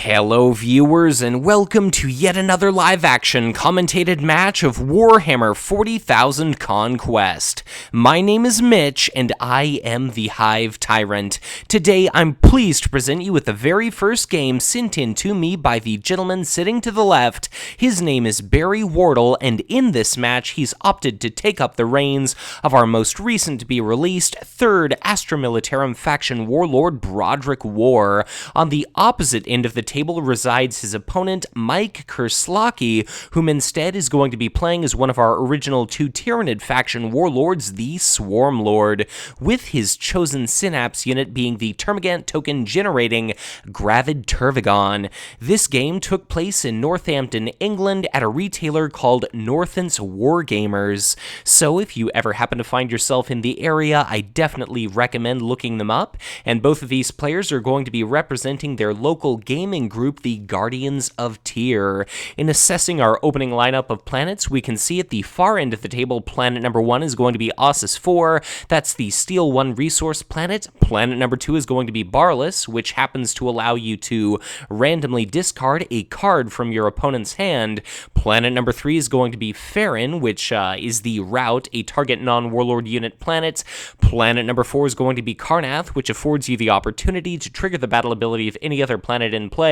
Hello viewers and welcome to yet another live-action commentated match of Warhammer 40,000 Conquest. My name is Mitch and I am the Hive Tyrant. Today I'm pleased to present you with the very first game sent in to me by the gentleman sitting to the left. His name is Barrie Wardle, and in this match he's opted to take up the reins of our most recent to be released third Astra Militarum faction warlord Broderick Worr. On the opposite end of the table resides his opponent, Mike Kerslake, whom instead is going to be playing as one of our original two Tyranid faction warlords, the Swarmlord, with his chosen synapse unit being the Termagant token generating Gravid Turvigon. This game took place in Northampton, England at a retailer called Northants Wargamers. So if you ever happen to find yourself in the area, I definitely recommend looking them up, and both of these players are going to be representing their local gaming group, the Guardians of Tyr. In assessing our opening lineup of planets, we can see at the far end of the table, planet number 1 is going to be Ossus 4, that's the Steel 1 resource planet. Planet number 2 is going to be Barless, which happens to allow you to randomly discard a card from your opponent's hand. Planet number 3 is going to be Farron, which is the Route, a target non-warlord unit planet. Planet number 4 is going to be Karnath, which affords you the opportunity to trigger the battle ability of any other planet in play,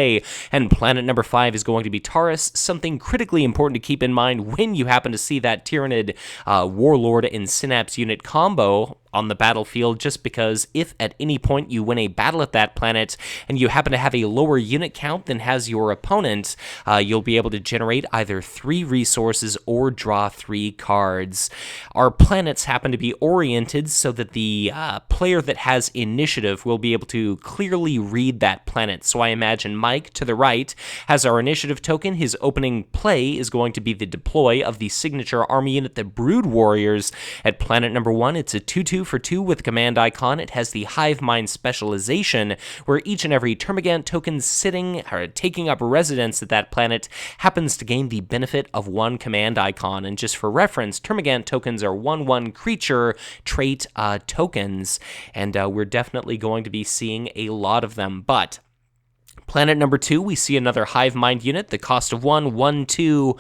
and planet number 5 is going to be Taurus, something critically important to keep in mind when you happen to see that Tyranid Warlord and Synapse unit combo on the battlefield, just because if at any point you win a battle at that planet and you happen to have a lower unit count than has your opponent, you'll be able to generate either 3 resources or draw 3 cards. Our planets happen to be oriented so that the player that has initiative will be able to clearly read that planet. So I imagine Mike, to the right, has our initiative token. His opening play is going to be the deploy of the signature army unit, the Brood Warriors. At planet number 1, it's a 2/2 for 2 with a command icon. It has the Hive Mind specialization, where each and every Termagant token sitting or taking up residence at that planet happens to gain the benefit of 1 command icon. And just for reference, Termagant tokens are 1/1 creature trait tokens, and we're definitely going to be seeing a lot of them. But planet number 2, we see another Hive Mind unit, the cost of 1, 1/2.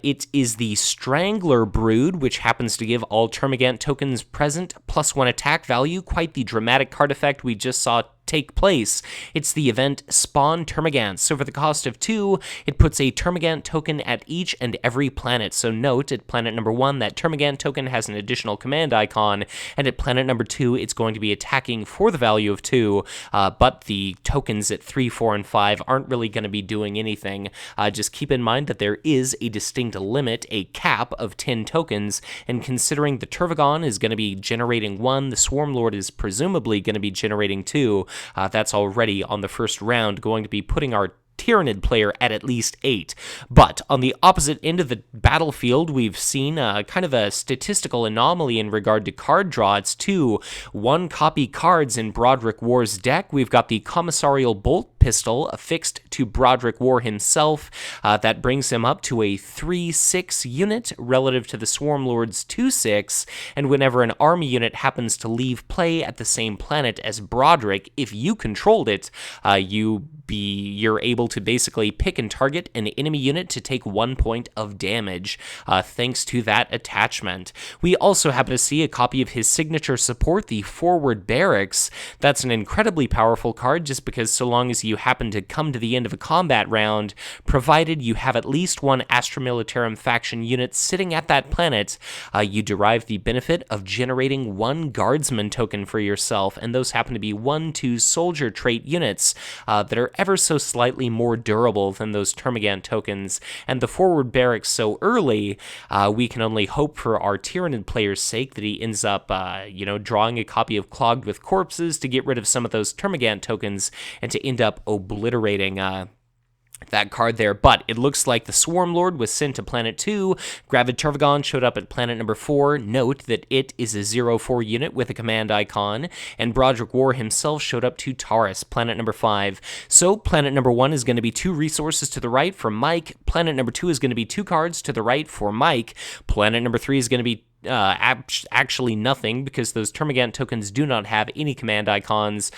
It is the Strangler Brood, which happens to give all Termagant tokens present +1 attack value. Quite the dramatic card effect we just saw take place. It's the event Spawn Termagants. So for the cost of 2, it puts a Termagant token at each and every planet. So note, at planet number 1, that Termagant token has an additional command icon, and at planet number 2, it's going to be attacking for the value of 2, but the tokens at 3, 4, and 5 aren't really going to be doing anything. Just keep in mind that there is a distinct limit, a cap of 10 tokens, and considering the Turvigon is going to be generating 1, the Swarmlord is presumably going to be generating 2, that's already on the first round going to be putting our Tyranid player at least 8. But on the opposite end of the battlefield, we've seen kind of a statistical anomaly in regard to card draw. It's 2 1-copy cards in Broderick Worr's deck. We've got the Commissarial Bolt Pistol affixed to Broderick Worr himself. That brings him up to a 3/6 unit relative to the Swarmlord's 2/6, and whenever an army unit happens to leave play at the same planet as Broderick, if you controlled it, you're able to basically pick and target an enemy unit to take 1 point of damage, thanks to that attachment. We also happen to see a copy of his signature support, the Forward Barracks. That's an incredibly powerful card, just because so long as you happen to come to the end of a combat round, provided you have at least 1 Astra Militarum faction unit sitting at that planet, you derive the benefit of generating 1 Guardsman token for yourself, and those happen to be 1/2 soldier trait units that are ever so slightly more durable than those Termagant tokens. And the Forward Barracks so early, we can only hope for our Tyranid player's sake that he ends up, drawing a copy of Clogged with Corpses to get rid of some of those Termagant tokens and to end up obliterating that card there. But it looks like the Swarmlord was sent to planet 2. Gravid Turvigon showed up at planet number 4. Note that it is a 0/4 unit with a command icon, and Broderick Worr himself showed up to Taurus, planet number 5. So planet number 1 is going to be 2 resources to the right for Mike. Planet number 2 is going to be 2 cards to the right for Mike. Planet number 3 is going to be actually nothing, because those Termagant tokens do not have any command icons.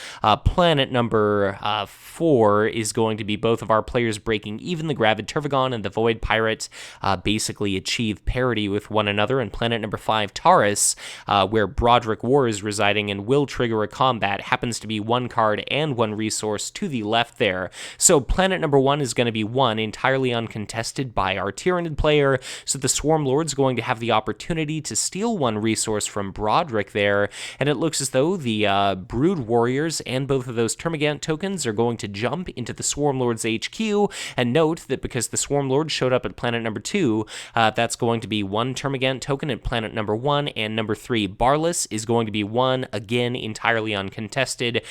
Planet number 4 is going to be both of our players breaking even. The Gravid Turvagon and the Void Pirate basically achieve parity with one another, and planet number 5, Taurus, where Broderick Worr is residing and will trigger a combat, happens to be 1 card and 1 resource to the left there. So planet number 1 is going to be won entirely uncontested by our Tyranid player, so the Swarmlord's going to have the opportunity to steal 1 resource from Broderick there, and it looks as though the Brood Warriors and both of those Termagant tokens are going to jump into the Swarmlord's HQ, and note that because the Swarmlord showed up at planet number 2, that's going to be 1 Termagant token at planet number 1, and number 3, Barless, is going to be 1, again, entirely uncontested.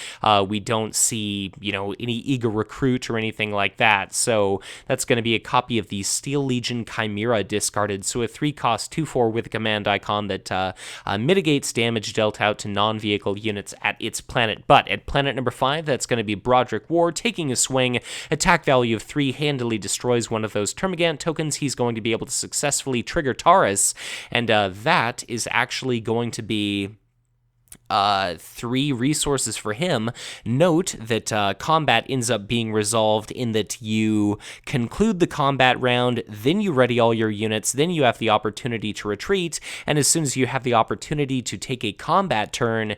We don't see, any eager recruit or anything like that, so that's going to be a copy of the Steel Legion Chimera discarded, so a 3-cost 2/4 with a command icon that mitigates damage dealt out to non-vehicle units at its planet. But at planet number 5, that's going to be Broderick Worr taking a swing. Attack value of 3 handily destroys one of those Termagant tokens. He's going to be able to successfully trigger Taurus, and that is actually going to be 3 resources for him. Note that combat ends up being resolved in that you conclude the combat round, then you ready all your units, then you have the opportunity to retreat, and as soon as you have the opportunity to take a combat turn,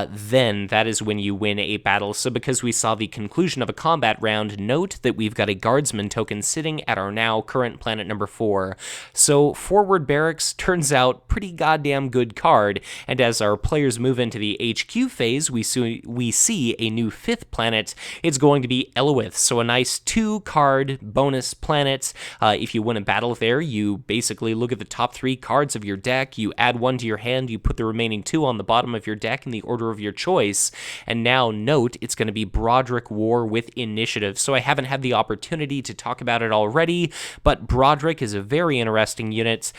then that is when you win a battle. So because we saw the conclusion of a combat round, note that we've got a Guardsman token sitting at our now current planet number 4. So Forward Barracks turns out pretty goddamn good card, and as our players move into the HQ phase, we see a new 5th planet. It's going to be Eloith, so a nice 2-card bonus planet. If you win a battle there, you basically look at the top 3 cards of your deck, you add 1 to your hand, you put the remaining 2 on the bottom of your deck in the order of your choice, and now note it's going to be Broderick Worr with initiative. So I haven't had the opportunity to talk about it already, but Broderick is a very interesting unit.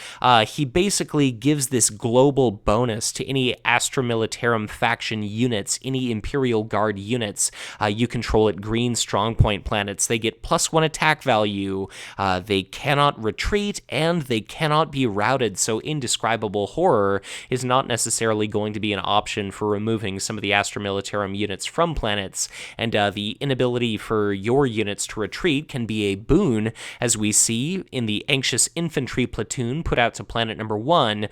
He basically gives this global bonus to any Astra Militarum faction units, any Imperial Guard units. You control at green strongpoint planets. They get +1 attack value. They cannot retreat, and they cannot be routed, so Indescribable Horror is not necessarily going to be an option for removing some of the Astra Militarum units from planets, and the inability for your units to retreat can be a boon, as we see in the Anxious Infantry platoon put out to planet number 1,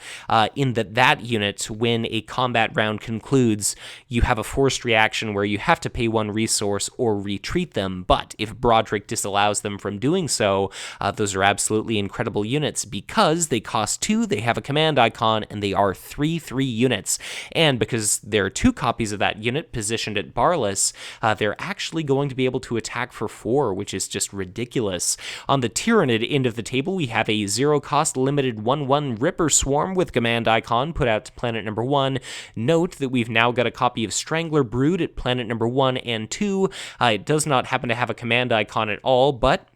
in that unit, when a combat round concludes, you have a forced reaction where you have to pay 1 resource or retreat them, but if Broderick disallows them from doing so, those are absolutely incredible units because they cost 2, they have a command icon, and they are 3/3 units, and because there are 2 copies of that unit positioned at Barless, they're actually going to be able to attack for 4, which is just ridiculous. On the Tyranid end of the table, we have a 0-cost limited 1/1 Ripper Swarm with command icon put out to planet number 1. Note that we've now got a copy of Strangler Brood at planet number 1 and 2. It does not happen to have a command icon at all, but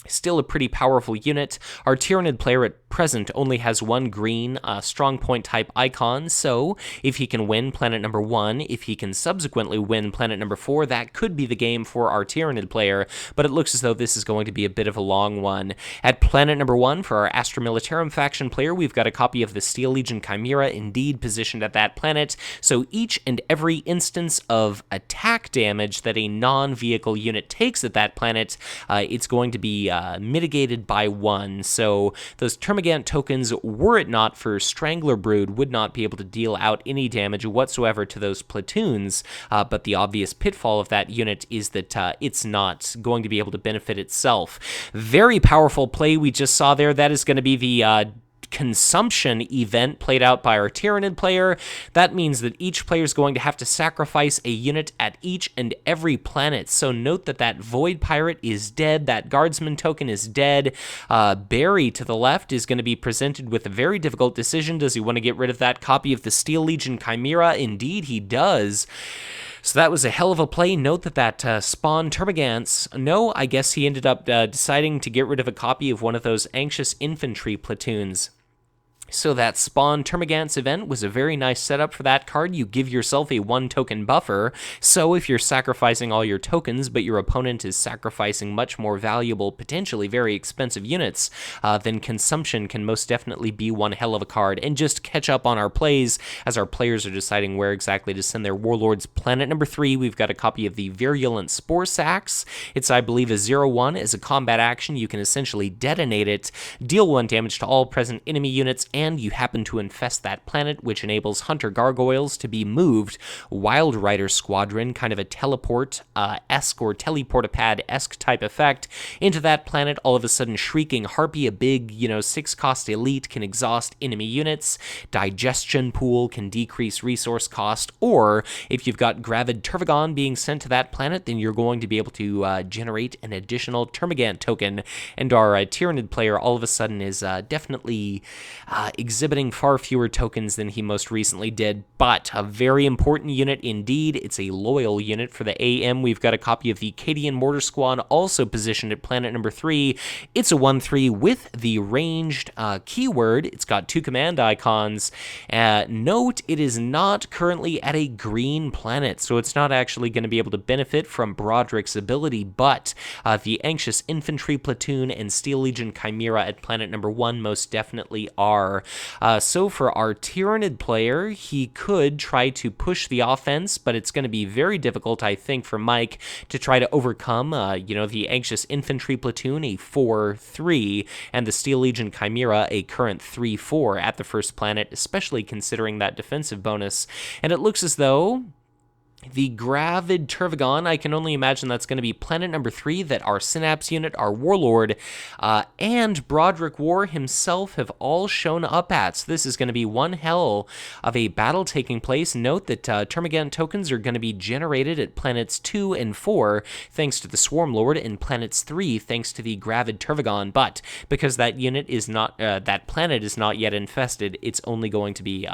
still a pretty powerful unit. Our Tyranid player at present only has 1 green strong point type icon, so if he can win planet number 1, if he can subsequently win planet number 4, that could be the game for our Tyranid player, but it looks as though this is going to be a bit of a long one. At planet number 1, for our Astra Militarum faction player, we've got a copy of the Steel Legion Chimera indeed positioned at that planet, so each and every instance of attack damage that a non-vehicle unit takes at that planet, it's going to be mitigated by 1, so those Termagant tokens, were it not for Strangler Brood, would not be able to deal out any damage whatsoever to those platoons, but the obvious pitfall of that unit is that it's not going to be able to benefit itself. Very powerful play we just saw there. That is going to be the consumption event played out by our Tyranid player. That means that each player is going to have to sacrifice a unit at each and every planet. So note that that Void Pirate is dead, that Guardsman token is dead. Barrie to the left is going to be presented with a very difficult decision. Does he want to get rid of that copy of the Steel Legion Chimera? Indeed he does. So that was a hell of a play. Note that spawned Termagants. No, I guess he ended up deciding to get rid of a copy of one of those Anxious Infantry platoons. So that Spawn Termagants event was a very nice setup for that card. You give yourself a 1-token buffer, so if you're sacrificing all your tokens, but your opponent is sacrificing much more valuable, potentially very expensive units, then Consumption can most definitely be one hell of a card, and just catch up on our plays as our players are deciding where exactly to send their warlords. Planet number 3, we've got a copy of the Virulent Spore Sacs. It's, I believe, a 0/1. As a combat action, you can essentially detonate it, deal 1 damage to all present enemy units, and you happen to infest that planet, which enables Hunter Gargoyles to be moved. Wild Rider Squadron, kind of a teleport-esque or teleportapad-esque type effect, into that planet. All of a sudden, Shrieking Harpy, a big, 6-cost elite, can exhaust enemy units. Digestion Pool can decrease resource cost, or if you've got Gravid Tervagon being sent to that planet, then you're going to be able to generate an additional Termagant token, and our Tyranid player all of a sudden is definitely exhibiting far fewer tokens than he most recently did, but a very important unit indeed. It's a loyal unit for the AM. We've got a copy of the Cadian Mortar Squad, also positioned at planet number 3. It's a 1/3 with the ranged keyword. It's got 2 command icons. Note, it is not currently at a green planet, so it's not actually going to be able to benefit from Broderick's ability, but the Anxious Infantry Platoon and Steel Legion Chimera at planet number 1 most definitely are. So for our Tyranid player, he could try to push the offense, but it's going to be very difficult, I think, for Mike to try to overcome, the Anxious Infantry Platoon, a 4/3, and the Steel Legion Chimera, a current 3/4 at the first planet, especially considering that defensive bonus. And it looks as though the Gravid Tervagon, I can only imagine that's going to be planet number 3, that our Synapse unit, our Warlord, and Broderick Worr himself have all shown up at. So this is going to be one hell of a battle taking place. Note that Termagant tokens are going to be generated at planets 2 and 4, thanks to the Swarmlord, and planets 3, thanks to the Gravid Tervagon. But because that unit is not, that planet is not yet infested, it's only going to be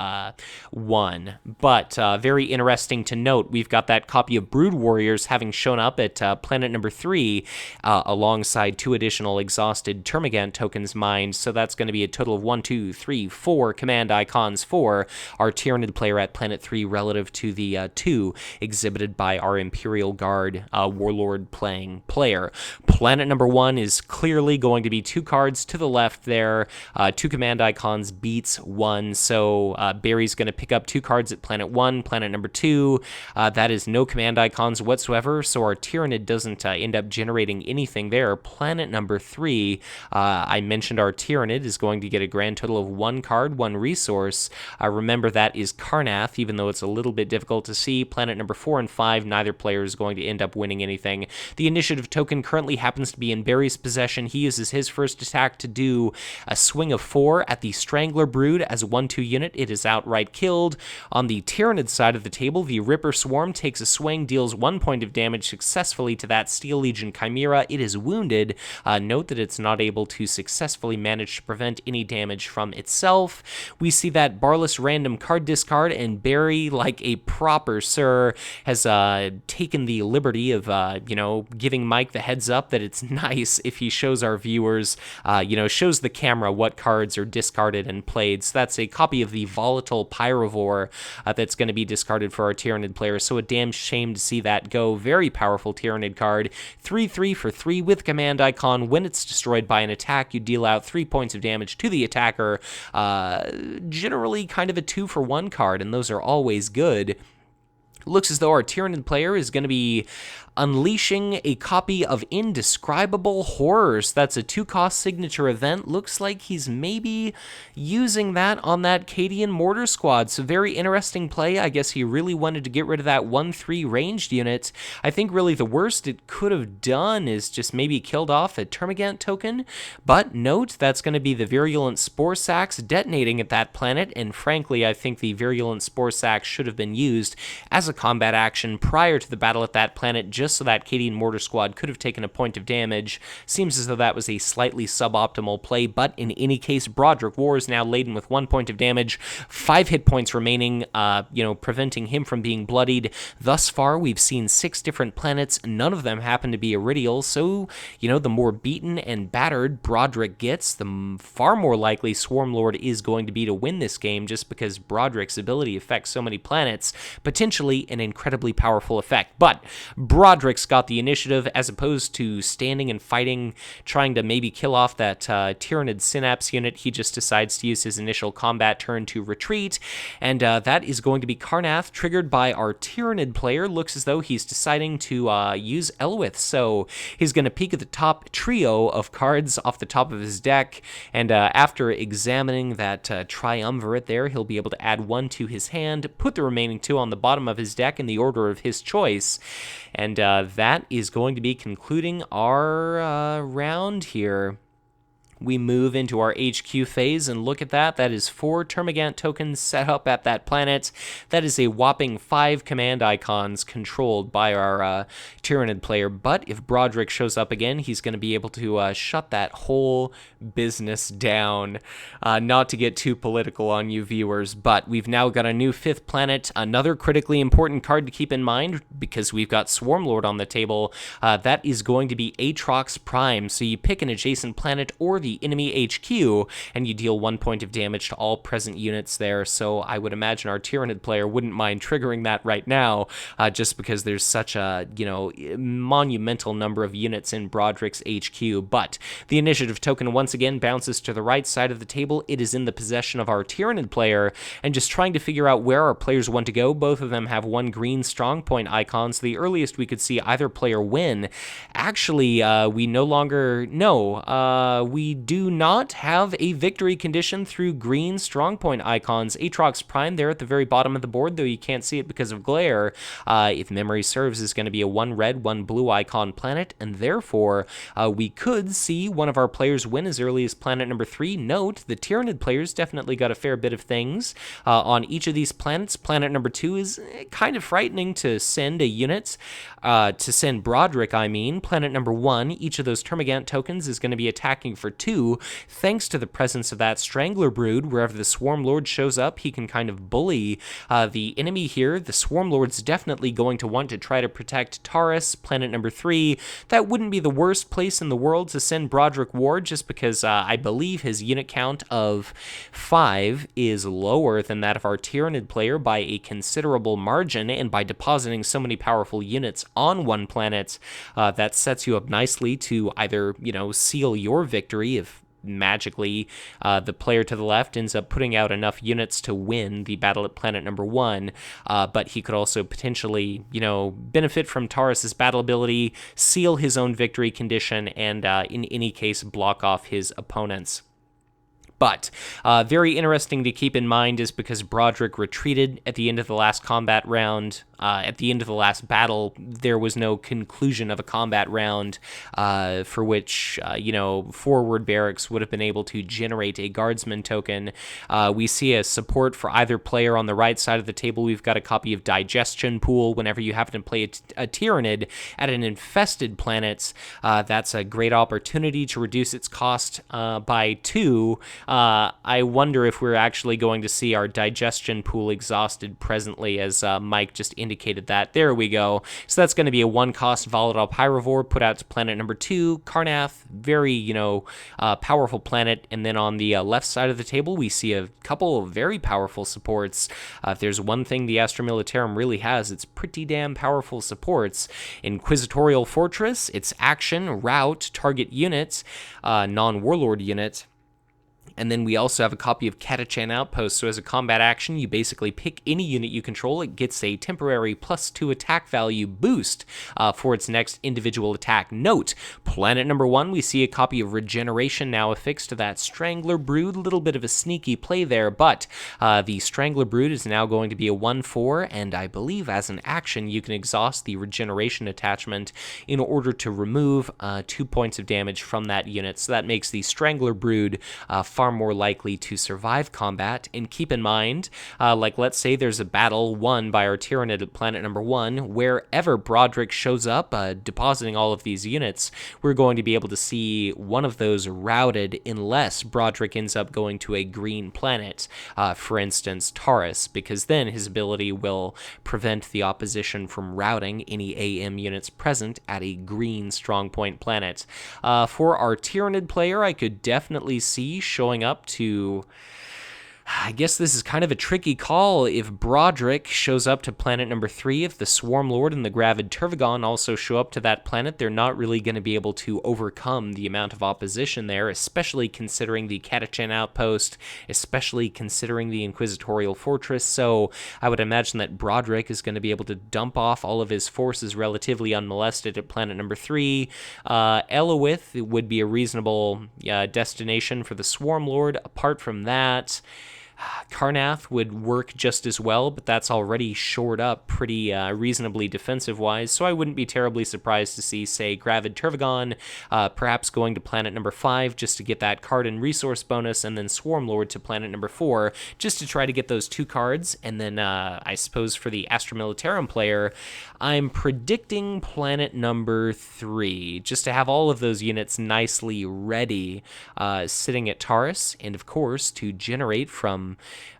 1. But very interesting to note, we've got that copy of Brood Warriors having shown up at planet number 3, alongside 2 additional exhausted Termagant tokens mined, so that's going to be a total of 1, 2, 3, 4 command icons for our Tyranid player at planet 3 relative to the 2 exhibited by our Imperial Guard Warlord playing player. Planet number 1 is clearly going to be 2 cards to the left there. 2 command icons beats 1, so Barrie's going to pick up 2 cards at planet 1. Planet number 2, that is no command icons whatsoever, so our Tyranid doesn't end up generating anything there. Planet number 3, I mentioned our Tyranid is going to get a grand total of 1 card, 1 resource. Remember, that is Karnath, even though it's a little bit difficult to see. Planet number 4 and 5, neither player is going to end up winning anything. The initiative token currently happens to be in Barrie's possession. He uses his first attack to do a swing of 4 at the Strangler Brood as a 1/2 unit. It is outright killed. On the Tyranid side of the table, the Ripper Swarm takes a swing, deals 1 point of damage successfully to that Steel Legion Chimera. It is wounded. Note that it's not able to successfully manage to prevent any damage from itself. We see that Barless random card discard, and Barrie, like a proper sir, has taken the liberty of, giving Mike the heads up that it's nice if he shows our viewers, shows the camera what cards are discarded and played. So that's a copy of the Volatile Pyrovore that's going to be discarded for our Tyranid player. So a damn shame to see that go. Very powerful Tyranid card. 3/3 for 3 with command icon. When it's destroyed by an attack, you deal out 3 points of damage to the attacker. Generally kind of a 2-for-1 card, and those are always good. Looks as though our Tyranid player is going to be unleashing a copy of Indescribable Horrors. That's a 2-cost signature event. Looks like he's maybe using that on that Cadian Mortar Squad. So very interesting play. I guess he really wanted to get rid of that 1/3 ranged unit. I think really the worst it could have done is just maybe killed off a Termagant token. But note, that's going to be the Virulent Spore Sacs detonating at that planet. And frankly, I think the Virulent Spore Sacs should have been used as as a combat action prior to the battle at that planet, just so that Cadian Mortar Squad could have taken a point of damage. Seems as though that was a slightly suboptimal play, but in any case, Broderick Worr is now laden with 1 point of damage, 5 hit points remaining, preventing him from being bloodied. Thus far, we've seen 6 different planets. None of them happen to be iridial, so, the more beaten and battered Broderick gets, the far more likely Swarmlord is going to be to win this game, just because Broderick's ability affects so many planets, potentially an incredibly powerful effect. But Broderick's got the initiative, as opposed to standing and fighting, trying to maybe kill off that Tyranid Synapse unit. He just decides to use his initial combat turn to retreat, and that is going to be Karnath, triggered by our Tyranid player. Looks as though he's deciding to use Elwith, so he's going to peek at the top trio of cards off the top of his deck, and after examining that triumvirate there, he'll be able to add 1 to his hand, put the remaining 2 on the bottom of his deck in the order of his choice, and that is going to be concluding our round here. We move into our HQ phase, and look at that. That is 4 Termagant tokens set up at that planet. That is a whopping 5 command icons controlled by our Tyranid player. But if Broderick shows up again, he's going to be able to shut that whole business down. Not to get too political on you viewers, but we've now got a new 5th planet. Another critically important card to keep in mind, because we've got Swarmlord on the table. That is going to be Aatrox Prime. So you pick an adjacent planet or the enemy HQ, and you deal 1 point of damage to all present units there. So I would imagine our Tyranid player wouldn't mind triggering that right now, just because there's such a, monumental number of units in Broderick's HQ. But the initiative token once again bounces to the right side of the table. It is in the possession of our Tyranid player, and just trying to figure out where our players want to go. Both of them have 1 green strong point icon, so the earliest we could see either player win. Actually, we no longer know. We do not have a victory condition through green strongpoint icons. Aatrox Prime there at the very bottom of the board, though you can't see it because of glare, if memory serves, is going to be a 1 red, 1 blue icon planet, and therefore we could see one of our players win as early as planet number 3. Note, the Tyranid players definitely got a fair bit of things on each of these planets. Planet number 2 is kind of frightening to send a unit, to send Broderick, I mean. Planet number 1, each of those Termagant tokens is going to be attacking for 2, thanks to the presence of that Strangler Brood. Wherever the Swarmlord shows up, he can kind of bully the enemy here. The Swarmlord's definitely going to want to try to protect Taurus, planet number 3. That wouldn't be the worst place in the world to send Broderick Worr, just because I believe his unit count of 5 is lower than that of our Tyranid player by a considerable margin, and by depositing so many powerful units on one planet, that sets you up nicely to either, seal your victory if magically the player to the left ends up putting out enough units to win the battle at planet number 1, but he could also potentially, benefit from Taurus's battle ability, seal his own victory condition, and in any case block off his opponents. But very interesting to keep in mind is because Broderick retreated at the end of the last combat round. At the end of the last battle, there was no conclusion of a combat round for which, forward barracks would have been able to generate a guardsman token. We see a support for either player on the right side of the table. We've got a copy of Digestion Pool. Whenever you happen to play a Tyranid at an infested planet, that's a great opportunity to reduce its cost by 2. I wonder if we're actually going to see our Digestion Pool exhausted presently, as Mike just indicated that. There we go. So that's going to be a 1-cost Volatile Pyrovore put out to planet number 2. Karnath, very, powerful planet. And then on the left side of the table, we see a couple of very powerful supports. If there's one thing the Astra Militarum really has, it's pretty damn powerful supports. Inquisitorial Fortress, its action, route, target units, non-warlord unit. And then we also have a copy of Catachan Outpost, so as a combat action, you basically pick any unit you control. It gets a temporary +2 attack value boost for its next individual attack. Note, planet number 1, we see a copy of Regeneration now affixed to that Strangler Brood. A little bit of a sneaky play there, but the Strangler Brood is now going to be a 1/4, and I believe as an action, you can exhaust the Regeneration attachment in order to remove 2 points of damage from that unit. So that makes the Strangler Brood far more likely to survive combat. And keep in mind, like let's say there's a battle won by our Tyranid at planet number 1, wherever Broderick shows up, depositing all of these units, we're going to be able to see one of those routed unless Broderick ends up going to a green planet, for instance, Taurus, because then his ability will prevent the opposition from routing any AM units present at a green strongpoint planet. For our Tyranid player, I could definitely see showing up to... I guess this is kind of a tricky call. If Broderick shows up to planet number 3, if the Swarmlord and the Gravid Turvagon also show up to that planet, they're not really going to be able to overcome the amount of opposition there, especially considering the Catachan outpost, especially considering the Inquisitorial Fortress. So I would imagine that Broderick is going to be able to dump off all of his forces relatively unmolested at planet number 3. Elowith would be a reasonable destination for the Swarmlord. Apart from that, Karnath would work just as well, but that's already shored up pretty reasonably defensive-wise, so I wouldn't be terribly surprised to see, say, Gravid Turvagon perhaps going to planet number 5 just to get that card and resource bonus, and then Swarmlord to planet number 4 just to try to get those 2 cards, and then I suppose for the Astra Militarum player, I'm predicting planet number 3, just to have all of those units nicely ready, sitting at Taurus, and of course to generate from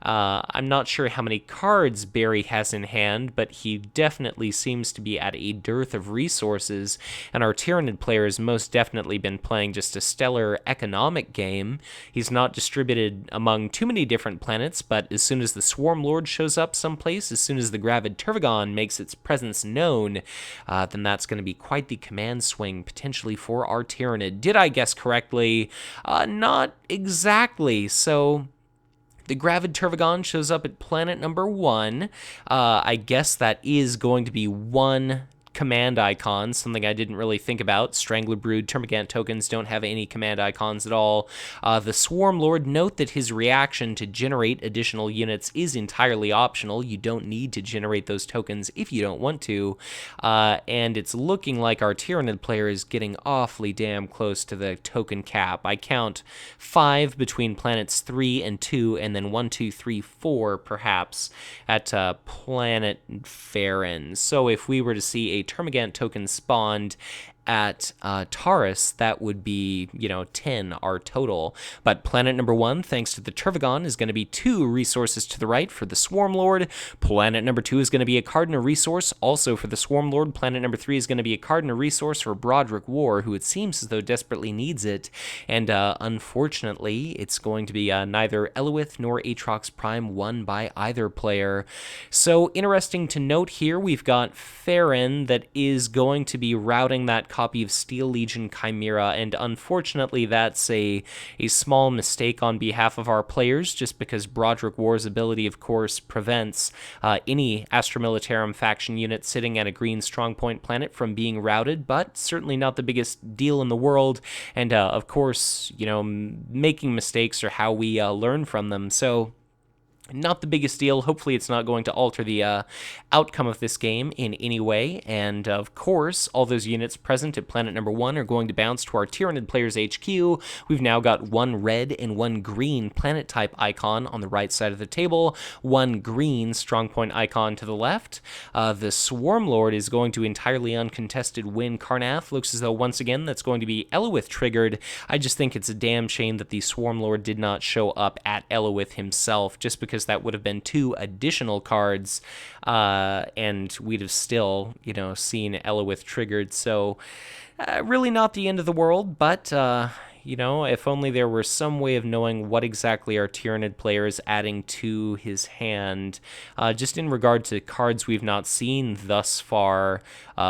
I'm not sure how many cards Barrie has in hand, but he definitely seems to be at a dearth of resources, and our Tyranid player has most definitely been playing just a stellar economic game. He's not distributed among too many different planets, but as soon as the Swarmlord shows up someplace, as soon as the Gravid Turvagon makes its presence known, then that's going to be quite the command swing potentially for our Tyranid. Did I guess correctly? Not exactly, so... The Gravid Turvagon shows up at planet number 1. I guess that is going to be one command icon, something I didn't really think about. Strangler Brood, Termagant tokens don't have any command icons at all. The Swarmlord, note that his reaction to generate additional units is entirely optional. You don't need to generate those tokens if you don't want to. And it's looking like our Tyranid player is getting awfully damn close to the token cap. I count 5 between planets 3 and 2, and then 1, 2, 3, 4 perhaps at planet Farron. So if we were to see a Termagant token spawned at Taurus, that would be, 10 our total. But planet number 1, thanks to the Turvagon, is going to be 2 resources to the right for the Swarmlord. Planet number 2 is going to be a card and a resource also for the Swarmlord. Planet number 3 is going to be a card and a resource for Broderick Worr, who it seems as though desperately needs it. And unfortunately, it's going to be neither Elowith nor Aatrox Prime won by either player. So interesting to note here, we've got Farron that is going to be routing that copy of Steel Legion Chimera, and unfortunately that's a small mistake on behalf of our players, just because Broderick Worr's ability, of course, prevents any Astra Militarum faction unit sitting at a green strongpoint planet from being routed, but certainly not the biggest deal in the world, and of course, making mistakes are how we learn from them, so... Not the biggest deal. Hopefully it's not going to alter the outcome of this game in any way. And of course, all those units present at planet number 1 are going to bounce to our Tyranid player's HQ. We've now got 1 red and 1 green planet type icon on the right side of the table, 1 green strongpoint icon to the left. The Swarmlord is going to entirely uncontested win Karnath. Looks as though once again that's going to be Elowith triggered. I just think it's a damn shame that the Swarmlord did not show up at Elowith himself, just because that would have been 2 additional cards, and we'd have still, seen Elowith triggered. So, really not the end of the world, but, if only there were some way of knowing what exactly our Tyranid player is adding to his hand. Just in regard to cards we've not seen thus far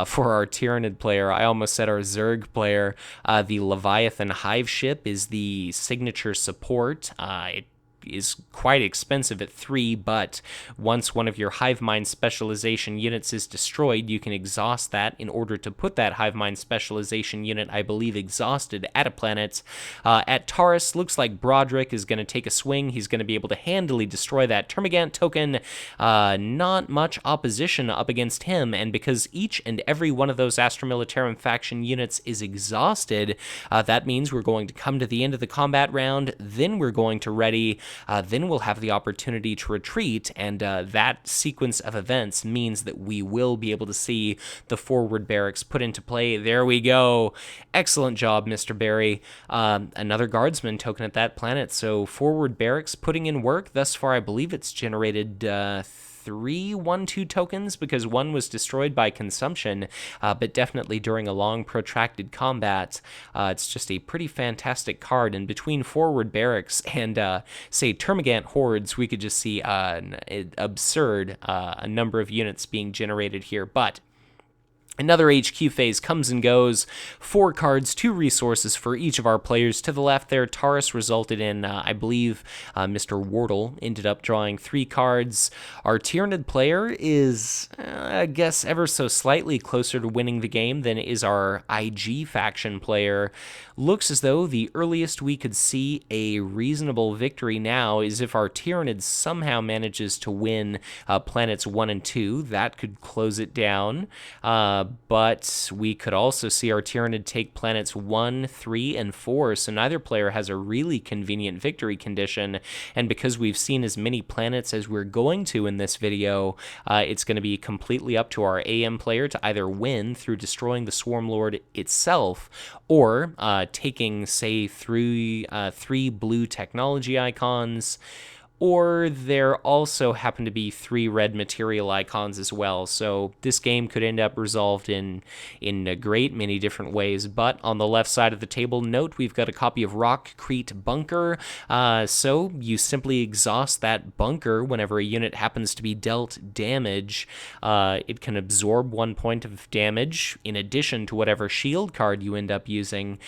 for our Tyranid player, I almost said our Zerg player, the Leviathan Hive ship is the signature support. It is quite expensive at 3, but once one of your Hive Mind specialization units is destroyed, you can exhaust that in order to put that Hive Mind specialization unit, I believe, exhausted at a planet. At Taurus, looks like Broderick is going to take a swing. He's going to be able to handily destroy that Termagant token. Not much opposition up against him, and because each and every one of those Astra Militarum faction units is exhausted, that means we're going to come to the end of the combat round, then we're going to ready, then we'll have the opportunity to retreat, and that sequence of events means that we will be able to see the forward barracks put into play. There we go. Excellent job, Mr. Barrie. Another guardsman token at that planet, so forward barracks putting in work. Thus far, I believe it's generated 3 1/2 tokens because one was destroyed by consumption, but definitely during a long protracted combat. It's just a pretty fantastic card, and between forward barracks and say Termagant hordes, we could just see an absurd a number of units being generated here. But another HQ phase comes and goes. 4 cards, 2 resources for each of our players. To the left there, Taurus resulted in, I believe, Mr. Wardle ended up drawing 3 cards. Our Tyranid player is, I guess, ever so slightly closer to winning the game than is our IG faction player. Looks as though the earliest we could see a reasonable victory now is if our Tyranid somehow manages to win planets 1 and 2. That could close it down. But we could also see our Tyranid take planets 1, 3, and 4, so neither player has a really convenient victory condition, and because we've seen as many planets as we're going to in this video, it's going to be completely up to our AM player to either win through destroying the Swarmlord itself, or taking, say, 3 blue technology icons, or there also happen to be 3 red material icons as well. So this game could end up resolved in a great many different ways. But on the left side of the table, note we've got a copy of Rockcrete Bunker. So you simply exhaust that bunker whenever a unit happens to be dealt damage. It can absorb 1 point of damage in addition to whatever shield card you end up using.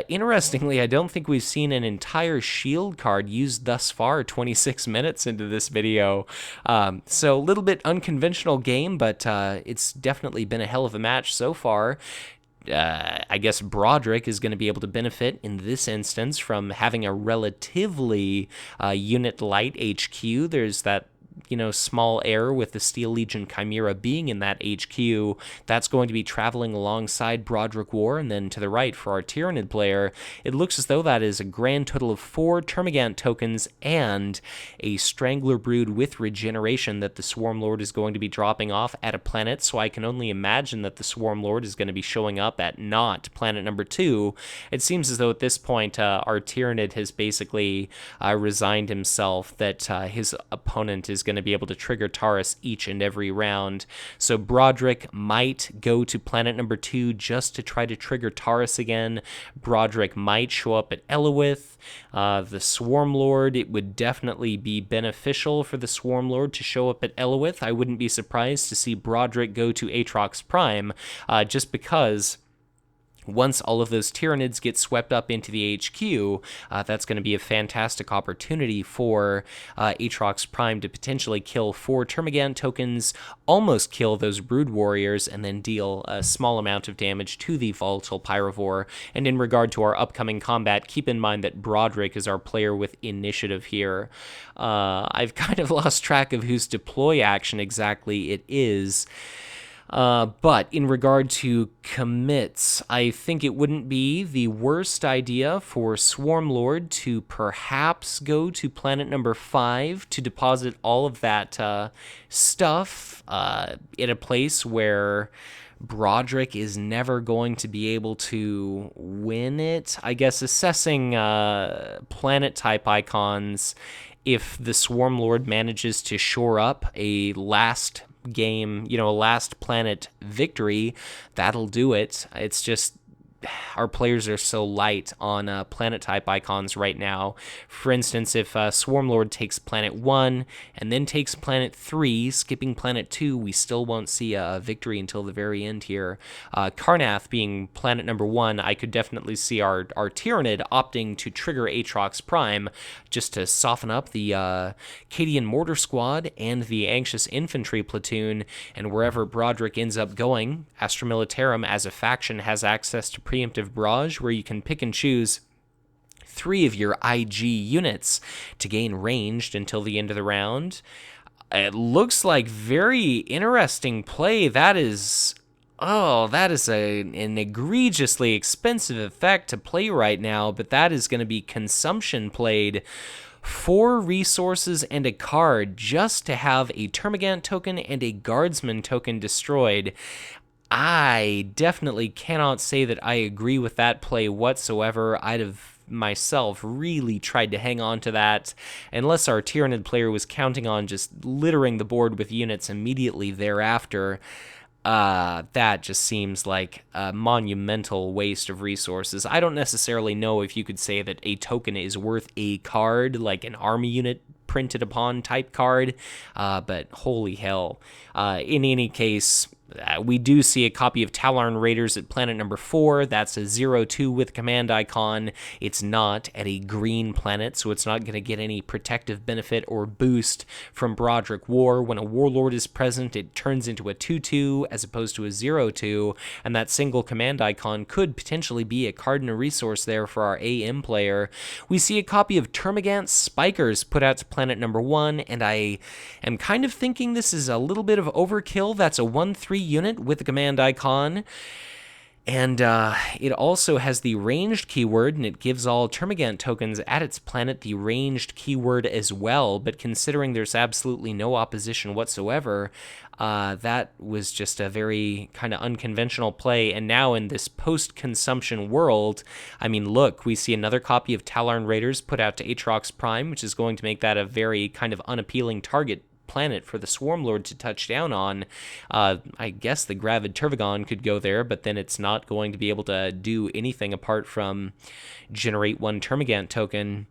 Interestingly, I don't think we've seen an entire shield card used thus far, 26 minutes into this video. So a little bit unconventional game, but it's definitely been a hell of a match so far. I guess Broderick is going to be able to benefit in this instance from having a relatively unit light HQ. There's that small error with the Steel Legion Chimera being in that HQ. That's going to be traveling alongside Broderick Worr, and then to the right for our Tyranid player, it looks as though that is a grand total of 4 Termagant tokens and a Strangler Brood with regeneration that the Swarmlord is going to be dropping off at a planet, so I can only imagine that the Swarmlord is going to be showing up at not planet number 2. It seems as though at this point our Tyranid has basically resigned himself that his opponent is going to be able to trigger Taurus each and every round. So Broderick might go to planet number 2 just to try to trigger Taurus again. Broderick might show up at Elowith. The Swarmlord, it would definitely be beneficial for the Swarmlord to show up at Elowith. I wouldn't be surprised to see Broderick go to Atrox Prime, just because once all of those Tyranids get swept up into the HQ, that's going to be a fantastic opportunity for Atrox Prime to potentially kill 4 Termagant tokens, almost kill those Brood Warriors, and then deal a small amount of damage to the Volatile Pyrovore. And in regard to our upcoming combat, keep in mind that Broderick is our player with initiative here. I've kind of lost track of whose deploy action exactly it is. But in regard to commits, I think it wouldn't be the worst idea for Swarmlord to perhaps go to planet number 5 to deposit all of that stuff in a place where Broderick is never going to be able to win it. I guess assessing planet type icons, if the Swarmlord manages to shore up a last game, a last planet victory, that'll do it. It's just our players are so light on planet type icons right now. For instance, if Swarmlord takes planet 1 and then takes planet 3, skipping planet 2, we still won't see a victory until the very end here. Karrnath being planet number 1, I could definitely see our Tyranid opting to trigger Aatrox Prime just to soften up the Cadian Mortar Squad and the Anxious Infantry Platoon, and wherever Broderick ends up going, Astra Militarum as a faction has access to preemptive barrage, where you can pick and choose 3 of your IG units to gain ranged until the end of the round. It looks like very interesting play. That is an egregiously expensive effect to play right now, but that is going to be consumption played. 4 resources and a card just to have a Termagant token and a Guardsman token destroyed. I definitely cannot say that I agree with that play whatsoever. I'd have myself really tried to hang on to that, unless our Tyranid player was counting on just littering the board with units immediately thereafter. That just seems like a monumental waste of resources. I don't necessarily know if you could say that a token is worth a card, like an army unit printed upon type card, but holy hell. In any case, we do see a copy of Tallarn Raiders at planet number 4. That's a 0-2 with command icon. It's not at a green planet, so it's not going to get any protective benefit or boost from Broderick Worr. When a Warlord is present, it turns into a 2-2 as opposed to a 0-2, and that single command icon could potentially be a card and a resource there for our AM player. We see a copy of Termagant Spikers put out to planet number 1, and I am kind of thinking this is a little bit of overkill. That's a 1-3 unit with the command icon, and it also has the ranged keyword, and it gives all Termagant tokens at its planet the ranged keyword as well. But considering there's absolutely no opposition whatsoever, that was just a very kind of unconventional play. And now in this post-consumption world, I mean, look, we see another copy of Tallarn Raiders put out to Aatrox Prime, which is going to make that a very kind of unappealing target planet for the Swarmlord to touch down on. I guess the Gravid Tervigon could go there, but then it's not going to be able to do anything apart from generate 1 Termagant token.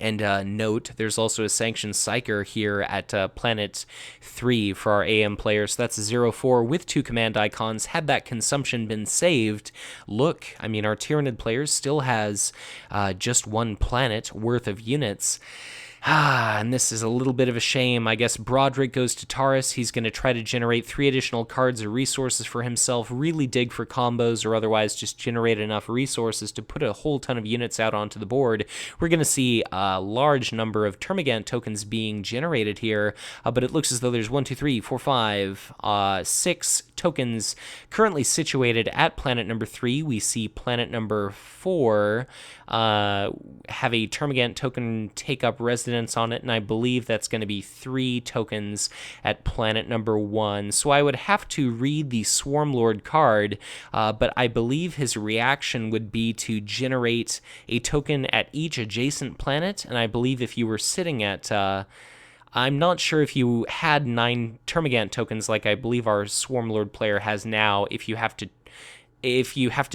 And note, there's also a Sanctioned Psyker here at planet 3 for our AM players. So that's a 0-4 with 2 command icons. Had that consumption been saved, look, I mean, our Tyranid players still has just 1 planet worth of units. And this is a little bit of a shame. I guess Broderick goes to Taurus. He's going to try to generate 3 additional cards or resources for himself, really dig for combos, or otherwise just generate enough resources to put a whole ton of units out onto the board. We're going to see a large number of Termagant tokens being generated here, but it looks as though there's 1, 2, 3, 4, 5, 6 tokens currently situated at planet number 3. We see planet number 4 have a Termagant token take up residence on it, and I believe that's going to be 3 tokens at planet number 1. So I would have to read the Swarmlord card, but I believe his reaction would be to generate a token at each adjacent planet, and I believe if you were sitting at I'm not sure if you had 9 Termagant tokens like I believe our Swarmlord player has now, if you have to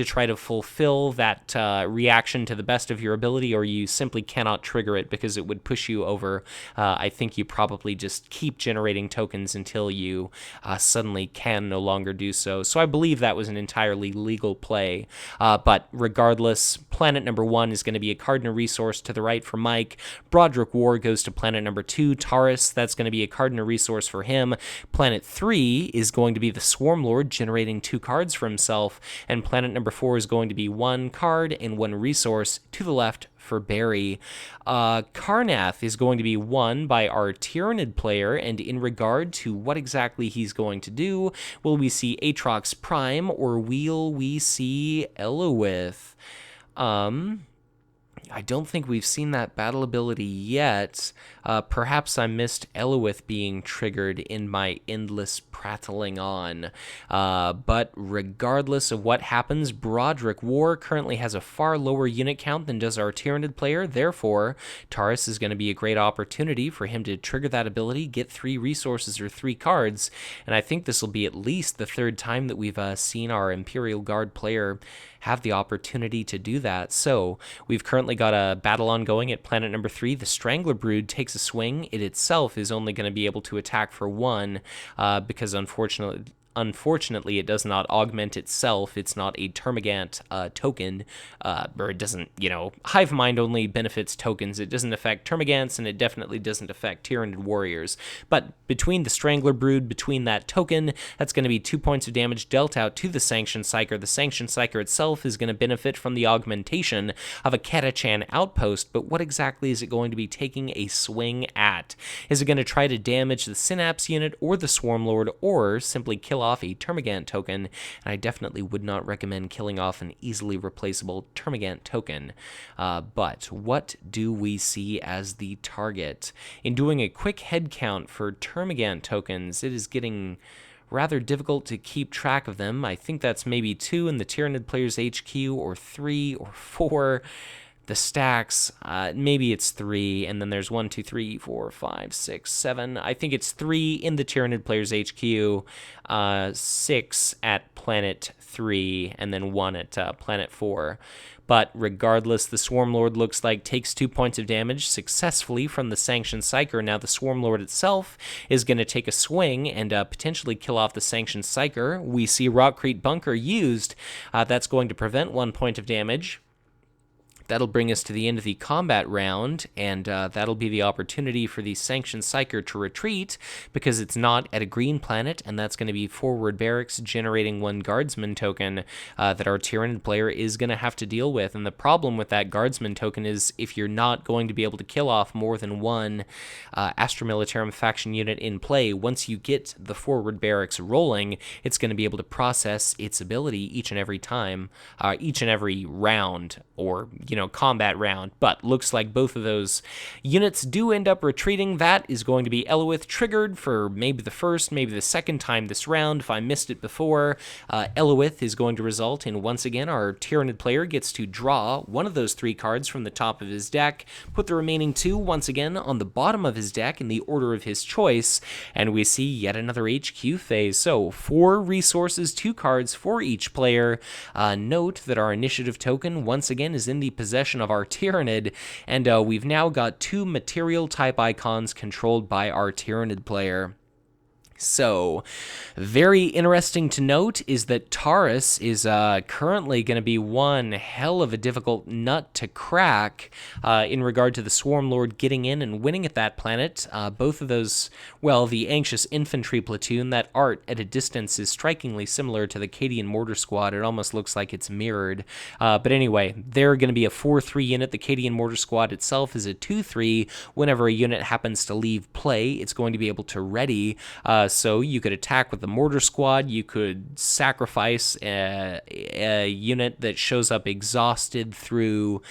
try to fulfill that reaction to the best of your ability, or you simply cannot trigger it because it would push you over. I think you probably just keep generating tokens until you suddenly can no longer do so. So I believe that was an entirely legal play. But regardless, planet number 1 is going to be a card and a resource to the right for Mike. Broderick Worr goes to planet number 2, Taurus. That's going to be a card and a resource for him. Planet 3 is going to be the Swarmlord, generating 2 cards for himself. And planet number 4 is going to be 1 card and 1 resource to the left for Barrie. Karrnath is going to be won by our Tyranid player, and in regard to what exactly he's going to do, will we see Aatrox Prime, or will we see Elowith? I don't think we've seen that battle ability yet. Perhaps I missed Elowith being triggered in my endless prattling on. But regardless of what happens, Broderick Worr currently has a far lower unit count than does our Tyranid player. Therefore, Taurus is going to be a great opportunity for him to trigger that ability, get 3 resources or 3 cards. And I think this will be at least the 3rd time that we've seen our Imperial Guard player have the opportunity to do that. So we've currently got a battle ongoing at planet number 3. The Strangler Brood takes a swing. It itself is only going to be able to attack for 1 because unfortunately, it does not augment itself. It's not a Termagant token, or it doesn't, Hive Mind only benefits tokens. It doesn't affect Termagants, and it definitely doesn't affect Tyranid Warriors. But between the Strangler Brood, between that token, that's going to be 2 points of damage dealt out to the Sanction Psyker. The Sanction Psyker itself is going to benefit from the augmentation of a Catachan outpost, but what exactly is it going to be taking a swing at? Is it going to try to damage the Synapse unit or the Swarmlord, or simply kill off a Termagant token? And I definitely would not recommend killing off an easily replaceable Termagant token. But what do we see as the target? In doing a quick head count for Termagant tokens, it is getting rather difficult to keep track of them. I think that's maybe 2 in the Tyranid player's HQ, or 3 or 4. The stacks, maybe it's 3, and then there's 1, 2, 3, 4, 5, 6, 7. I think it's 3 in the Tyranid player's HQ, 6 at planet 3, and then 1 at planet 4. But regardless, the Swarmlord looks like takes 2 points of damage successfully from the Sanctioned Psyker. Now the Swarmlord itself is going to take a swing and potentially kill off the Sanctioned Psyker. We see Rockcrete Bunker used. That's going to prevent 1 point of damage. That'll bring us to the end of the combat round, and that'll be the opportunity for the Sanctioned Psyker to retreat, because it's not at a green planet, and that's going to be forward barracks, generating 1 Guardsman token that our Tyranid player is going to have to deal with. And the problem with that Guardsman token is if you're not going to be able to kill off more than 1 Astra Militarum faction unit in play, once you get the forward barracks rolling, it's going to be able to process its ability each and every time, each and every round, or combat round. But looks like both of those units do end up retreating. That is going to be Elowith triggered for maybe the first, maybe the second time this round. If I missed it before, Elowith is going to result in, once again, our Tyranid player gets to draw one of those 3 cards from the top of his deck, put the remaining 2 once again on the bottom of his deck in the order of his choice, and we see yet another HQ phase. So 4 resources, 2 cards for each player. Note that our initiative token once again is in the possession of our Tyranid, and we've now got 2 material type icons controlled by our Tyranid player. So, very interesting to note is that Taurus is currently going to be one hell of a difficult nut to crack in regard to the Swarmlord getting in and winning at that planet. Both of those, well, the Anxious Infantry Platoon, that art at a distance is strikingly similar to the Cadian Mortar Squad. It almost looks like it's mirrored. But anyway, they're going to be a 4-3 unit. The Cadian Mortar Squad itself is a 2-3. Whenever a unit happens to leave play, it's going to be able to ready. So you could attack with the Mortar Squad, you could sacrifice a unit that shows up exhausted through,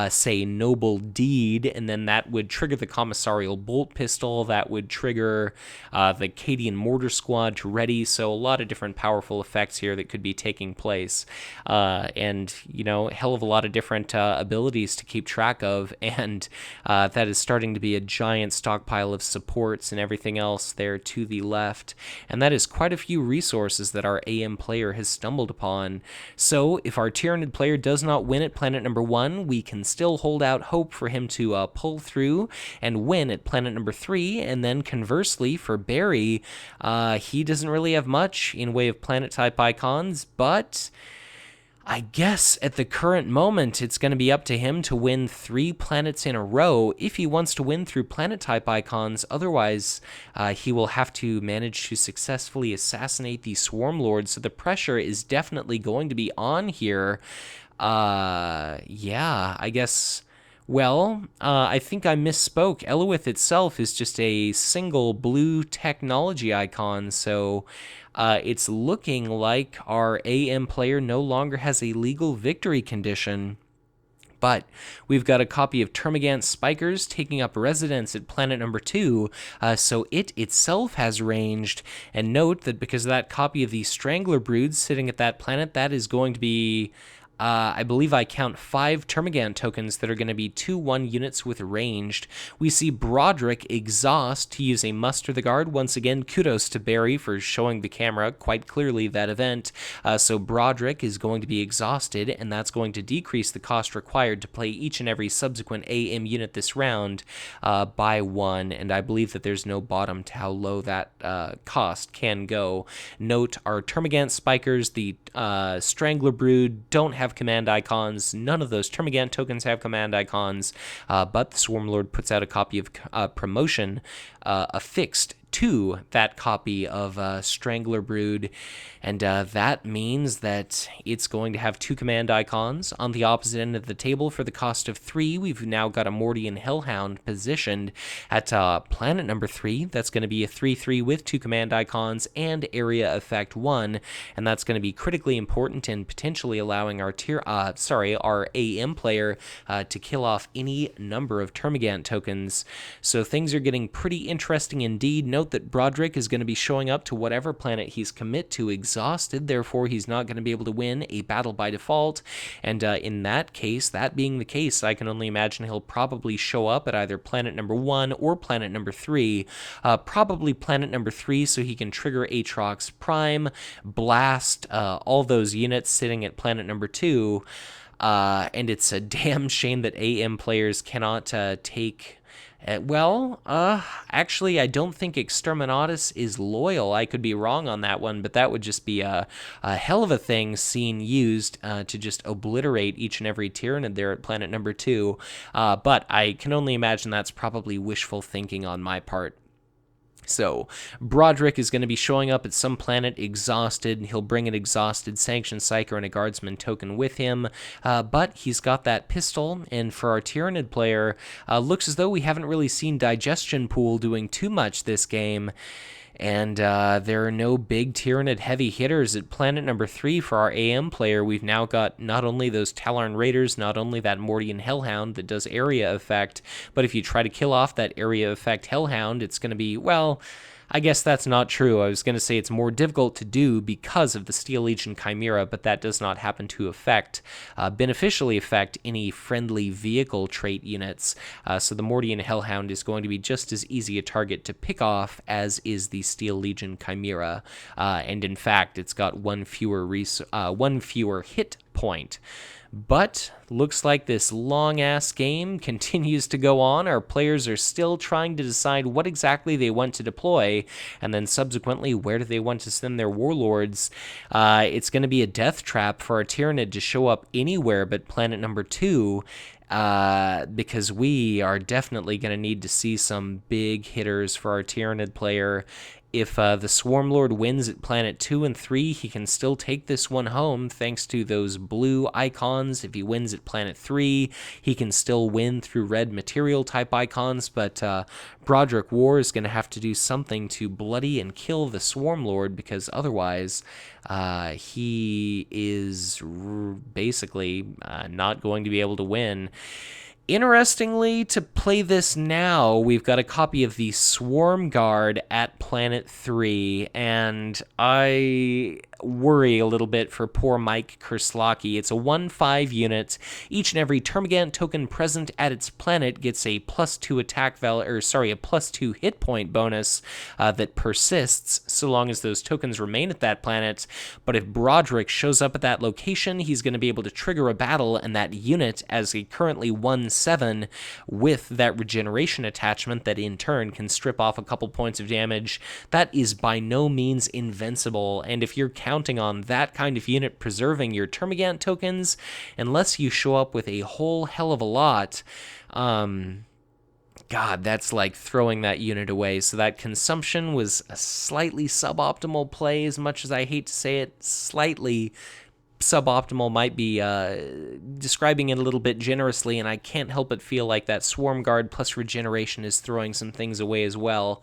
say, Noble Deed, and then that would trigger the Commissarial Bolt Pistol, that would trigger the Cadian Mortar Squad to ready, so a lot of different powerful effects here that could be taking place, and, hell of a lot of different abilities to keep track of, and that is starting to be a giant stockpile of supports and everything else there to the left. And that is quite a few resources that our AM player has stumbled upon. So if our Tyranid player does not win at planet number 1, we can still hold out hope for him to pull through and win at planet number 3. And then conversely for Barrie, he doesn't really have much in way of planet type icons, but I guess at the current moment, it's going to be up to him to win 3 planets in a row if he wants to win through planet type icons. Otherwise, he will have to manage to successfully assassinate the Swarmlord. So the pressure is definitely going to be on here. Yeah, I guess. Well, I think I misspoke. Elowith itself is just a single blue technology icon, so it's looking like our AM player no longer has a legal victory condition, But we've got a copy of Termagant Spikers taking up residence at planet number 2, so it itself has ranged. And note that because of that copy of the Strangler Brood sitting at that planet, that is going to be... I believe I count 5 Termagant tokens that are going to be 2/1 units with ranged. We see Broderick exhaust to use a Muster the Guard. Once again, kudos to Barrie for showing the camera quite clearly that event. So Broderick is going to be exhausted, and that's going to decrease the cost required to play each and every subsequent AM unit this round by 1, and I believe that there's no bottom to how low that cost can go. Note our Termagant Spikers, the Strangler Brood, don't have command icons. None of those Termagant tokens have command icons, but the Swarmlord puts out a copy of Promotion affixed to that copy of Strangler Brood, and that means that it's going to have 2 command icons. On the opposite end of the table, for the cost of 3, we've now got a Mordian Hellhound positioned at planet number 3. That's going to be a 3/3 with 2 command icons and area effect 1, and that's going to be critically important in potentially allowing our our AM player to kill off any number of Termagant tokens. So things are getting pretty interesting indeed. Note that Broderick is going to be showing up to whatever planet he's commit to exhausted, therefore he's not going to be able to win a battle by default, and in that case, that being the case, I can only imagine he'll probably show up at either planet number 1 or planet number 3, probably planet number 3 so he can trigger Aatrox Prime, blast all those units sitting at planet number 2, and it's a damn shame that AM players cannot take... Actually, I don't think Exterminatus is loyal. I could be wrong on that one, but that would just be a hell of a thing seen used to just obliterate each and every Tyranid there at planet number 2. But I can only imagine that's probably wishful thinking on my part. So, Broderick is going to be showing up at some planet exhausted. He'll bring an exhausted Sanctioned Psyker and a Guardsman token with him, but he's got that pistol, and for our Tyranid player, looks as though we haven't really seen Digestion Pool doing too much this game. And there are no big Tyranid heavy hitters at planet number 3 for our AM player. We've now got not only those Tallarn Raiders, not only that Mordian Hellhound that does area effect, but if you try to kill off that area effect Hellhound, it's going to be, well... I guess that's not true. I was going to say it's more difficult to do because of the Steel Legion Chimera, but that does not happen to beneficially affect any friendly vehicle trait units. So the Mordian Hellhound is going to be just as easy a target to pick off as is the Steel Legion Chimera. And in fact, it's got one fewer hit point. But looks like this long-ass game continues to go on. Our players are still trying to decide what exactly they want to deploy, and then subsequently, where do they want to send their warlords. It's going to be a death trap for our Tyranid to show up anywhere but planet number 2, because we are definitely going to need to see some big hitters for our Tyranid player. If the Swarmlord wins at planet 2 and 3, he can still take this one home thanks to those blue icons. If he wins at planet 3, he can still win through red material type icons, but Broderick Worr is going to have to do something to bloody and kill the Swarmlord, because otherwise he is basically not going to be able to win. Interestingly, to play this now, we've got a copy of the Swarm Guard at Planet 3, and I worry a little bit for poor Mike Kerslake. It's a 1/5 unit. Each and every Termagant token present at its planet gets a +2 attack value, a +2 hit point bonus that persists so long as those tokens remain at that planet. But if Broderick shows up at that location, he's going to be able to trigger a battle, and that unit, as a currently 1/7 with that regeneration attachment that in turn can strip off a couple points of damage, that is by no means invincible. And if you're counting on that kind of unit preserving your Termagant tokens, unless you show up with a whole hell of a lot, God, that's like throwing that unit away. So that consumption was a slightly suboptimal play, as much as I hate to say it. Slightly suboptimal might be describing it a little bit generously, and I can't help but feel like that Swarm Guard plus regeneration is throwing some things away as well.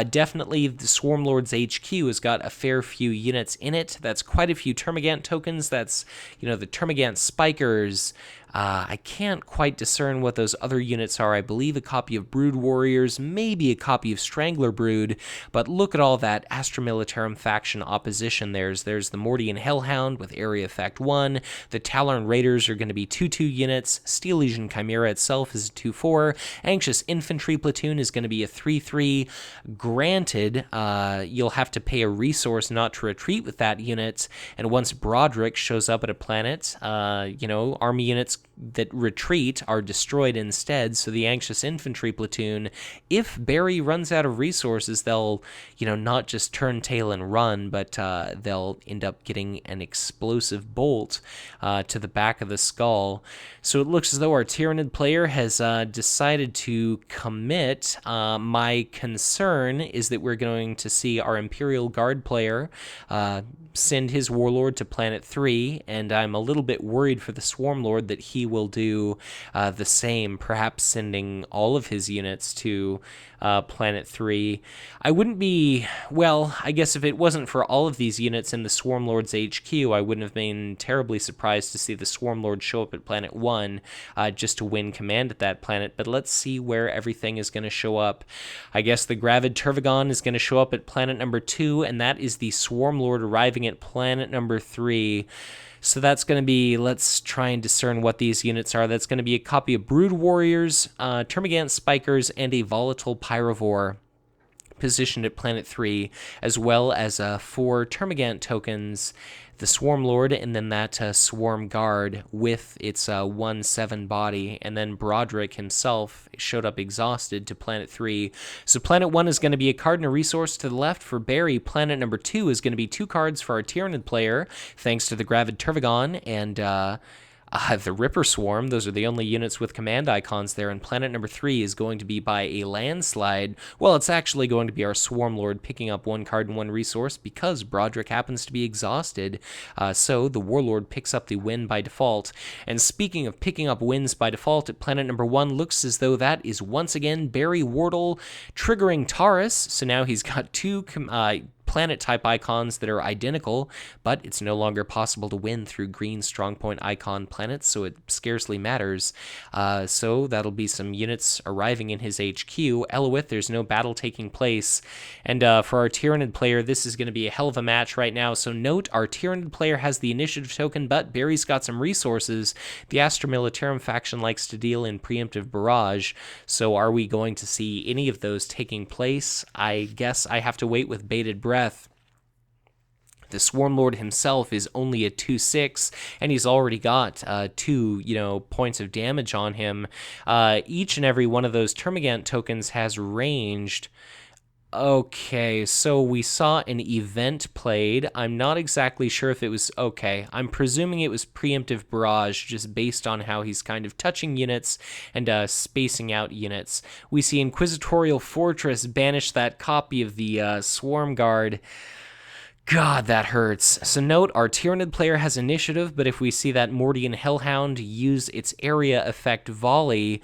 Definitely the Swarmlord's HQ has got a fair few units in it. That's quite a few Termagant tokens. That's, the Termagant Spikers, I can't quite discern what those other units are. I believe a copy of Brood Warriors, maybe a copy of Strangler Brood, but look at all that Astra Militarum faction opposition. There's the Mordian Hellhound with Area Effect 1. The Talon Raiders are going to be 2/2 units. Steel Legion Chimera itself is a 2/4. Anxious Infantry Platoon is going to be a 3/3. Granted, you'll have to pay a resource not to retreat with that unit, and once Broderick shows up at a planet, army units that retreat are destroyed instead. So the Anxious Infantry Platoon, if Barrie runs out of resources, they'll, not just turn tail and run, but they'll end up getting an explosive bolt to the back of the skull. So it looks as though our Tyranid player has decided to commit. My concern is that we're going to see our Imperial Guard player send his Warlord to Planet 3, and I'm a little bit worried for the Swarmlord that he will do the same, perhaps sending all of his units to Planet 3. I wouldn't be, I guess if it wasn't for all of these units in the Swarmlord's HQ, I wouldn't have been terribly surprised to see the Swarmlord show up at Planet 1 just to win command at that planet, but let's see where everything is going to show up. I guess the Gravid Turvagon is going to show up at planet number 2, and that is the Swarmlord arriving at planet number 3. So that's going to be, let's try and discern what these units are. That's going to be a copy of Brood Warriors, Termagant Spikers, and a Volatile Pyrovore positioned at Planet 3, as well as 4 Termagant tokens, the Swarmlord, and then that Swarm Guard with its 1/7 body, and then Broderick himself showed up exhausted to Planet 3. So Planet 1 is going to be a card and a resource to the left for Barrie. Planet number 2 is going to be 2 cards for our Tyranid player, thanks to the Gravid Turvagon and the Ripper Swarm. Those are the only units with command icons there, and planet number 3 is going to be by a landslide. Well, it's actually going to be our Swarmlord picking up 1 card and 1 resource because Broderick happens to be exhausted, so the Warlord picks up the win by default. And speaking of picking up wins by default at planet number 1, looks as though that is once again Barrie Wardle triggering Taurus, so now he's got 2 planet type icons that are identical, but it's no longer possible to win through green strong point icon planets, so it scarcely matters. So that'll be some units arriving in his HQ. Elowith, there's no battle taking place, and for our Tyranid player, this is going to be a hell of a match right now. So note, our Tyranid player has the initiative token, but Barrie's got some resources. The Astra Militarum faction likes to deal in preemptive barrage, so are we going to see any of those taking place? I guess I have to wait with bated breath. The Swarmlord himself is only a 2/6, and he's already got 2, points of damage on him. Each and every one of those Termagant tokens has ranged. Okay, so we saw an event played. I'm not exactly sure if it was... Okay, I'm presuming it was preemptive barrage, just based on how he's kind of touching units and spacing out units. We see Inquisitorial Fortress banish that copy of the Swarm Guard. God, that hurts. So note, our Tyranid player has initiative, but if we see that Mordian Hellhound use its area effect volley,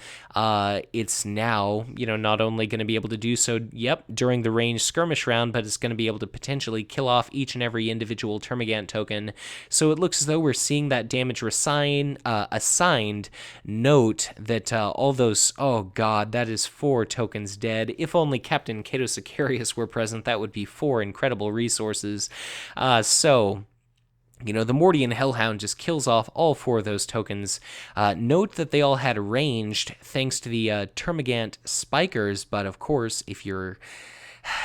it's now, not only going to be able to do so, during the ranged skirmish round, but it's going to be able to potentially kill off each and every individual Termagant token. So it looks as though we're seeing that damage assigned. Note that all those, oh god, that is 4 tokens dead. If only Captain Cato Sicarius were present, that would be 4 incredible resources. So the Mordian Hellhound just kills off all 4 of those tokens. Note that they all had ranged thanks to the Termagant Spikers, but of course, if you're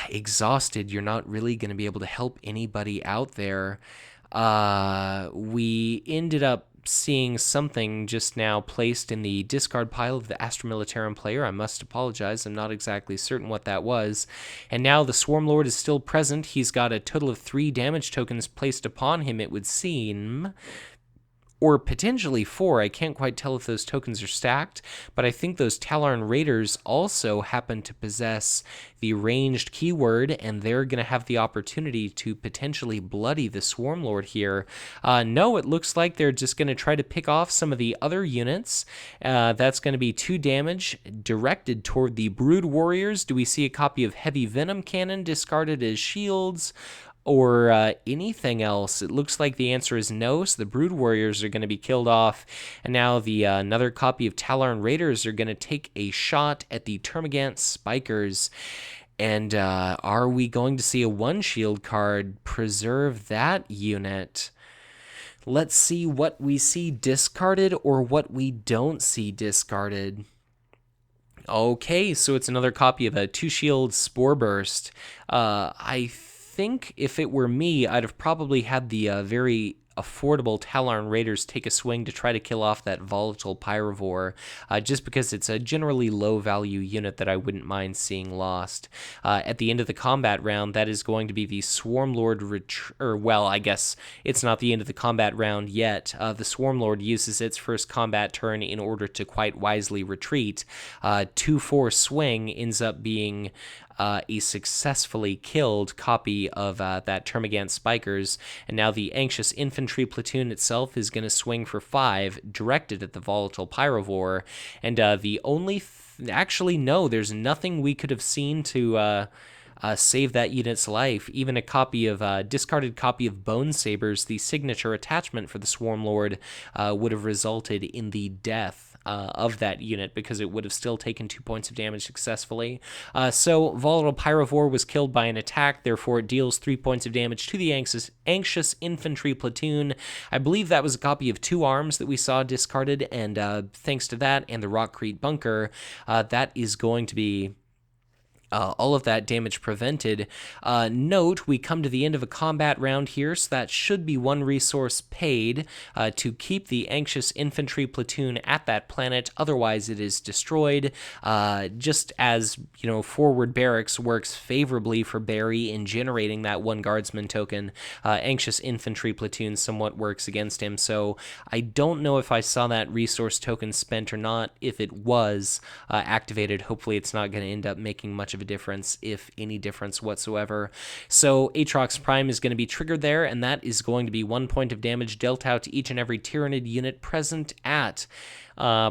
exhausted, you're not really going to be able to help anybody out there. We ended up seeing something just now placed in the discard pile of the Astra Militarum player. I must apologize, I'm not exactly certain what that was. And now the Swarmlord is still present. He's got a total of 3 damage tokens placed upon him, it would seem. Or potentially 4. I can't quite tell if those tokens are stacked, but I think those Talon Raiders also happen to possess the ranged keyword, and they're going to have the opportunity to potentially bloody the Swarmlord here. No, it looks like they're just going to try to pick off some of the other units. That's going to be 2 damage directed toward the Brood Warriors. Do we see a copy of Heavy Venom Cannon discarded as shields? or anything else? It looks like the answer is no, so the Brood Warriors are going to be killed off, and now the another copy of Tallarn Raiders are going to take a shot at the Termagant Spikers. And are we going to see a one shield card preserve that unit? Let's see what we see discarded or what we don't see discarded. Okay, so it's another copy of a 2-shield Spore Burst. I think if it were me, I'd have probably had the very affordable Tallarn Raiders take a swing to try to kill off that volatile Pyrovore, just because it's a generally low value unit that I wouldn't mind seeing lost. At the end of the combat round, that is going to be the Swarmlord well, I guess it's not the end of the combat round yet. The Swarmlord uses its first combat turn in order to quite wisely retreat. 2-4 swing ends up being a successfully killed copy of that Termagant Spikers, and now the Anxious Infantry Platoon itself is going to swing for 5, directed at the volatile Pyrovore, and the only... actually, no, there's nothing we could have seen to... save that unit's life. Even a copy of discarded copy of Bone Sabers, the signature attachment for the Swarmlord, would have resulted in the death of that unit, because it would have still taken 2 points of damage successfully. So Volatile Pyrovore was killed by an attack, therefore it deals 3 points of damage to the Anxious Infantry Platoon. I believe that was a copy of 2 arms that we saw discarded, and thanks to that and the Rockcrete Bunker, that is going to be all of that damage prevented. Note, we come to the end of a combat round here, so that should be 1 resource paid to keep the Anxious Infantry Platoon at that planet. Otherwise, it is destroyed. Just as, Forward Barracks works favorably for Barrie in generating that 1 Guardsman token, Anxious Infantry Platoon somewhat works against him. So I don't know if I saw that resource token spent or not. If it was activated, hopefully it's not going to end up making much of a difference, if any difference whatsoever. So Aatrox Prime is going to be triggered there, and that is going to be 1 point of damage dealt out to each and every Tyranid unit present at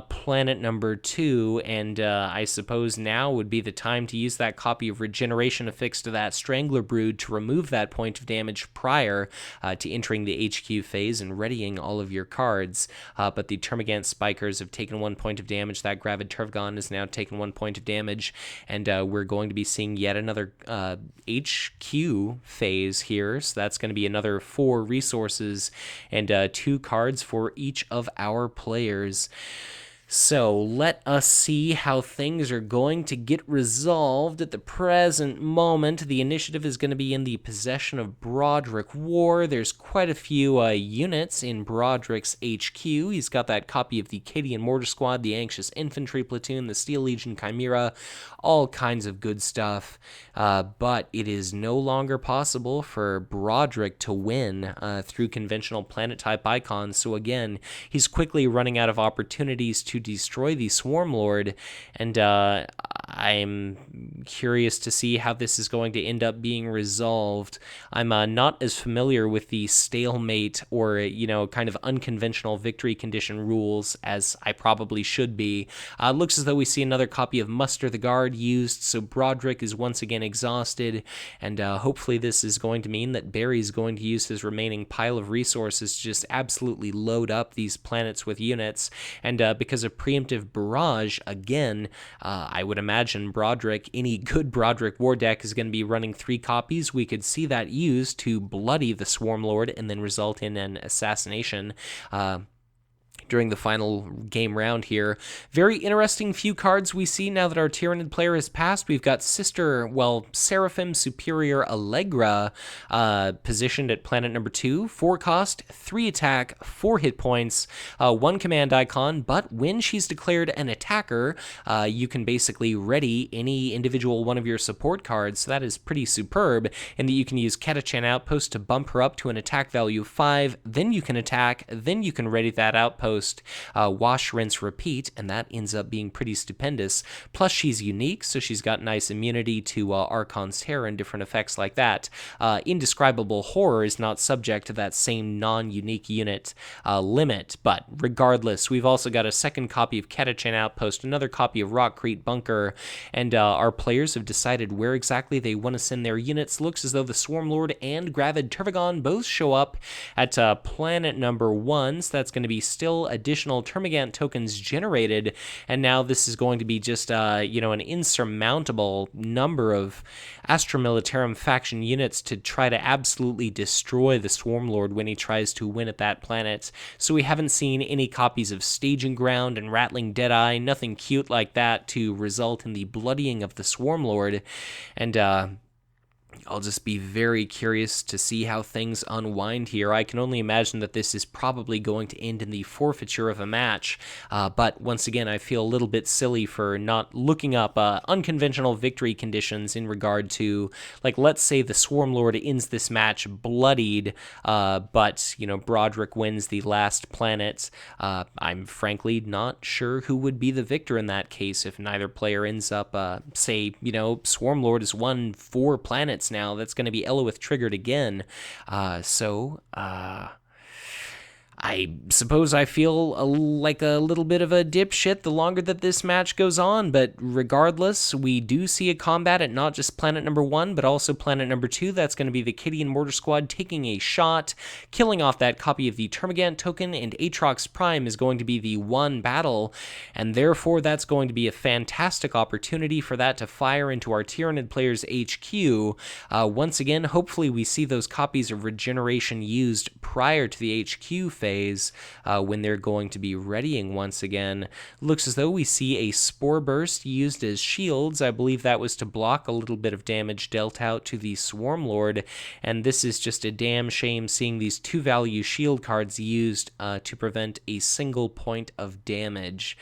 planet number 2, and I suppose now would be the time to use that copy of Regeneration affixed to that Strangler Brood to remove that point of damage prior to entering the HQ phase and readying all of your cards. But the Termagant Spikers have taken 1 point of damage. That Gravid Turvgon has now taken 1 point of damage, and we're going to be seeing yet another HQ phase here. So that's going to be another 4 resources and 2 cards for each of our players. So let us see how things are going to get resolved at the present moment. The initiative is going to be in the possession of Broderick Worr. There's quite a few units in Broderick's HQ. He's got that copy of the Cadian Mortar Squad, the Anxious Infantry Platoon, the Steel Legion Chimera, all kinds of good stuff. But it is no longer possible for Broderick to win through conventional planet-type icons. So again, he's quickly running out of opportunities to destroy the Swarmlord, and I'm curious to see how this is going to end up being resolved. I'm not as familiar with the stalemate or, kind of unconventional victory condition rules as I probably should be. It looks as though we see another copy of Muster the Guard used, so Broderick is once again exhausted, and hopefully this is going to mean that Barrie's going to use his remaining pile of resources to just absolutely load up these planets with units, and because of preemptive barrage, again, I would imagine Broderick, any good Broderick War deck is going to be running 3 copies. We could see that used to bloody the Swarmlord and then result in an assassination during the final game round here. Very interesting few cards we see now that our Tyranid player has passed. We've got Seraphim Superior Allegra positioned at planet number 2. 4 cost, 3 attack, 4 hit points, 1 command icon, but when she's declared an attacker, you can basically ready any individual one of your support cards, so that is pretty superb, in that you can use Catachan Outpost to bump her up to an attack value of 5, then you can attack, then you can ready that outpost, outpost, wash, rinse, repeat, and that ends up being pretty stupendous. Plus, she's unique, so she's got nice immunity to Archon's Terror and different effects like that. Indescribable Horror is not subject to that same non-unique unit limit, but regardless, we've also got a second copy of Ketachan Outpost, another copy of Rockcrete Bunker, and our players have decided where exactly they want to send their units. Looks as though the Swarmlord and Gravid Tervagon both show up at planet number 1, so that's going to be still additional Termagant tokens generated, and now this is going to be just, an insurmountable number of Astra Militarum faction units to try to absolutely destroy the Swarmlord when he tries to win at that planet. So we haven't seen any copies of Staging Ground and Rattling Deadeye, nothing cute like that to result in the bloodying of the Swarmlord, and I'll just be very curious to see how things unwind here. I can only imagine that this is probably going to end in the forfeiture of a match, but once again, I feel a little bit silly for not looking up unconventional victory conditions in regard to, like, let's say the Swarmlord ends this match bloodied, but, Broderick wins the last planet. I'm frankly not sure who would be the victor in that case if neither player ends up, Swarmlord has won 4 planets now. That's going to be Eloith triggered again. I suppose I feel like a little bit of a dipshit the longer that this match goes on, but regardless, we do see a combat at not just planet number 1, but also planet number 2. That's going to be the Kitty and Mortar Squad taking a shot, killing off that copy of the Termagant token, and Aatrox Prime is going to be the 1 battle, and therefore that's going to be a fantastic opportunity for that to fire into our Tyranid players' HQ. Once again, hopefully we see those copies of Regeneration used prior to the HQ phase, when they're going to be readying once again. Looks as though we see a Spore Burst used as shields. I believe that was to block a little bit of damage dealt out to the Swarmlord, and this is just a damn shame seeing these 2-value shield cards used to prevent a single point of damage.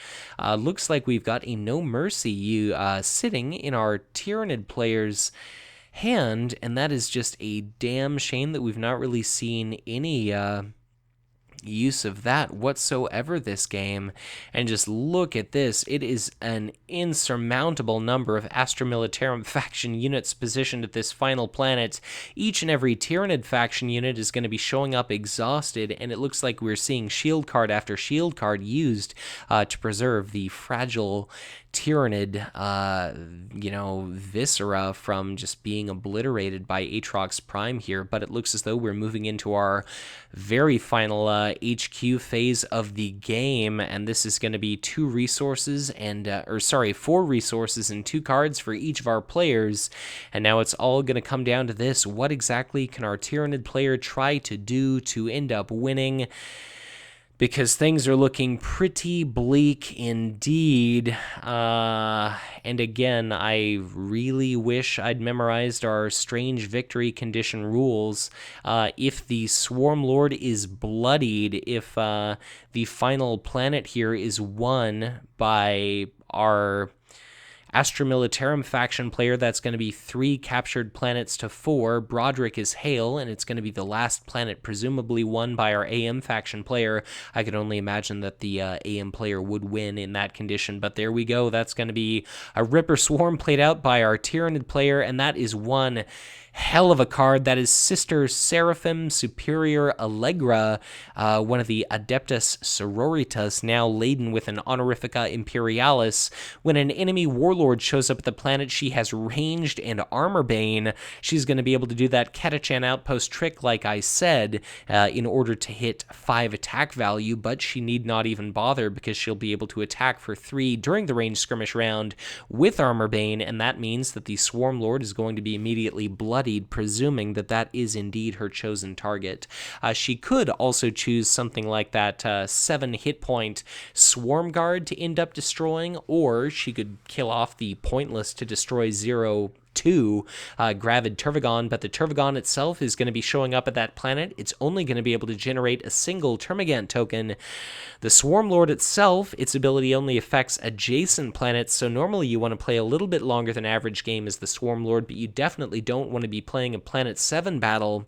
Looks like we've got a No Mercy sitting in our Tyranid players' hand, and that is just a damn shame that we've not really seen any use of that whatsoever this game. And just look at this, it is an insurmountable number of Astra Militarum faction units positioned at this final planet. Each and every Tyranid faction unit is going to be showing up exhausted, and it looks like we're seeing shield card after shield card used to preserve the fragile Tyranid, viscera from just being obliterated by Aatrox Prime here. But it looks as though we're moving into our very final HQ phase of the game, and this is going to be 4 resources and 2 cards for each of our players. And now it's all going to come down to this: what exactly can our Tyranid player try to do to end up winning? Because things are looking pretty bleak indeed. And again, I really wish I'd memorized our strange victory condition rules. If the Swarmlord is bloodied, if the final planet here is won by our Astra Militarum faction player, that's going to be 3 captured planets to 4. Broderick is Hail, and it's going to be the last planet presumably won by our AM faction player. I could only imagine that the AM player would win in that condition, but there we go. That's going to be a Ripper Swarm played out by our Tyranid player, and that is one hell of a card. That is Sister Seraphim Superior Allegra, one of the Adeptus Sororitas, now laden with an Honorifica Imperialis. When an enemy warlord shows up at the planet, she has ranged and armor bane. She's going to be able to do that Ketachan Outpost trick, like I said, in order to hit 5 attack value, but she need not even bother because she'll be able to attack for 3 during the range skirmish round with armor bane, and that means that the Swarmlord is going to be immediately bloodied, presuming that that is indeed her chosen target. She could also choose something like that 7 hit point Swarm Guard to end up destroying, or she could kill off the pointless to destroy 0-2 Gravid Tervagon, but the Tervagon itself is going to be showing up at that planet. It's only going to be able to generate a single Termagant token. The Swarmlord itself, its ability only affects adjacent planets, so normally you want to play a little bit longer than average game as the Swarmlord, but you definitely don't want to be playing a Planet 7 battle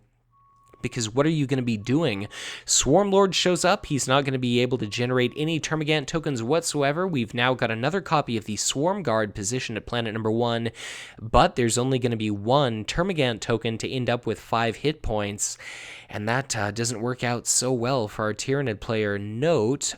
because what are you going to be doing? Swarmlord shows up. He's not going to be able to generate any Termagant tokens whatsoever. We've now got another copy of the Swarm Guard positioned at planet number 1, but there's only going to be one Termagant token to end up with 5 hit points, and that doesn't work out so well for our Tyranid player. Note,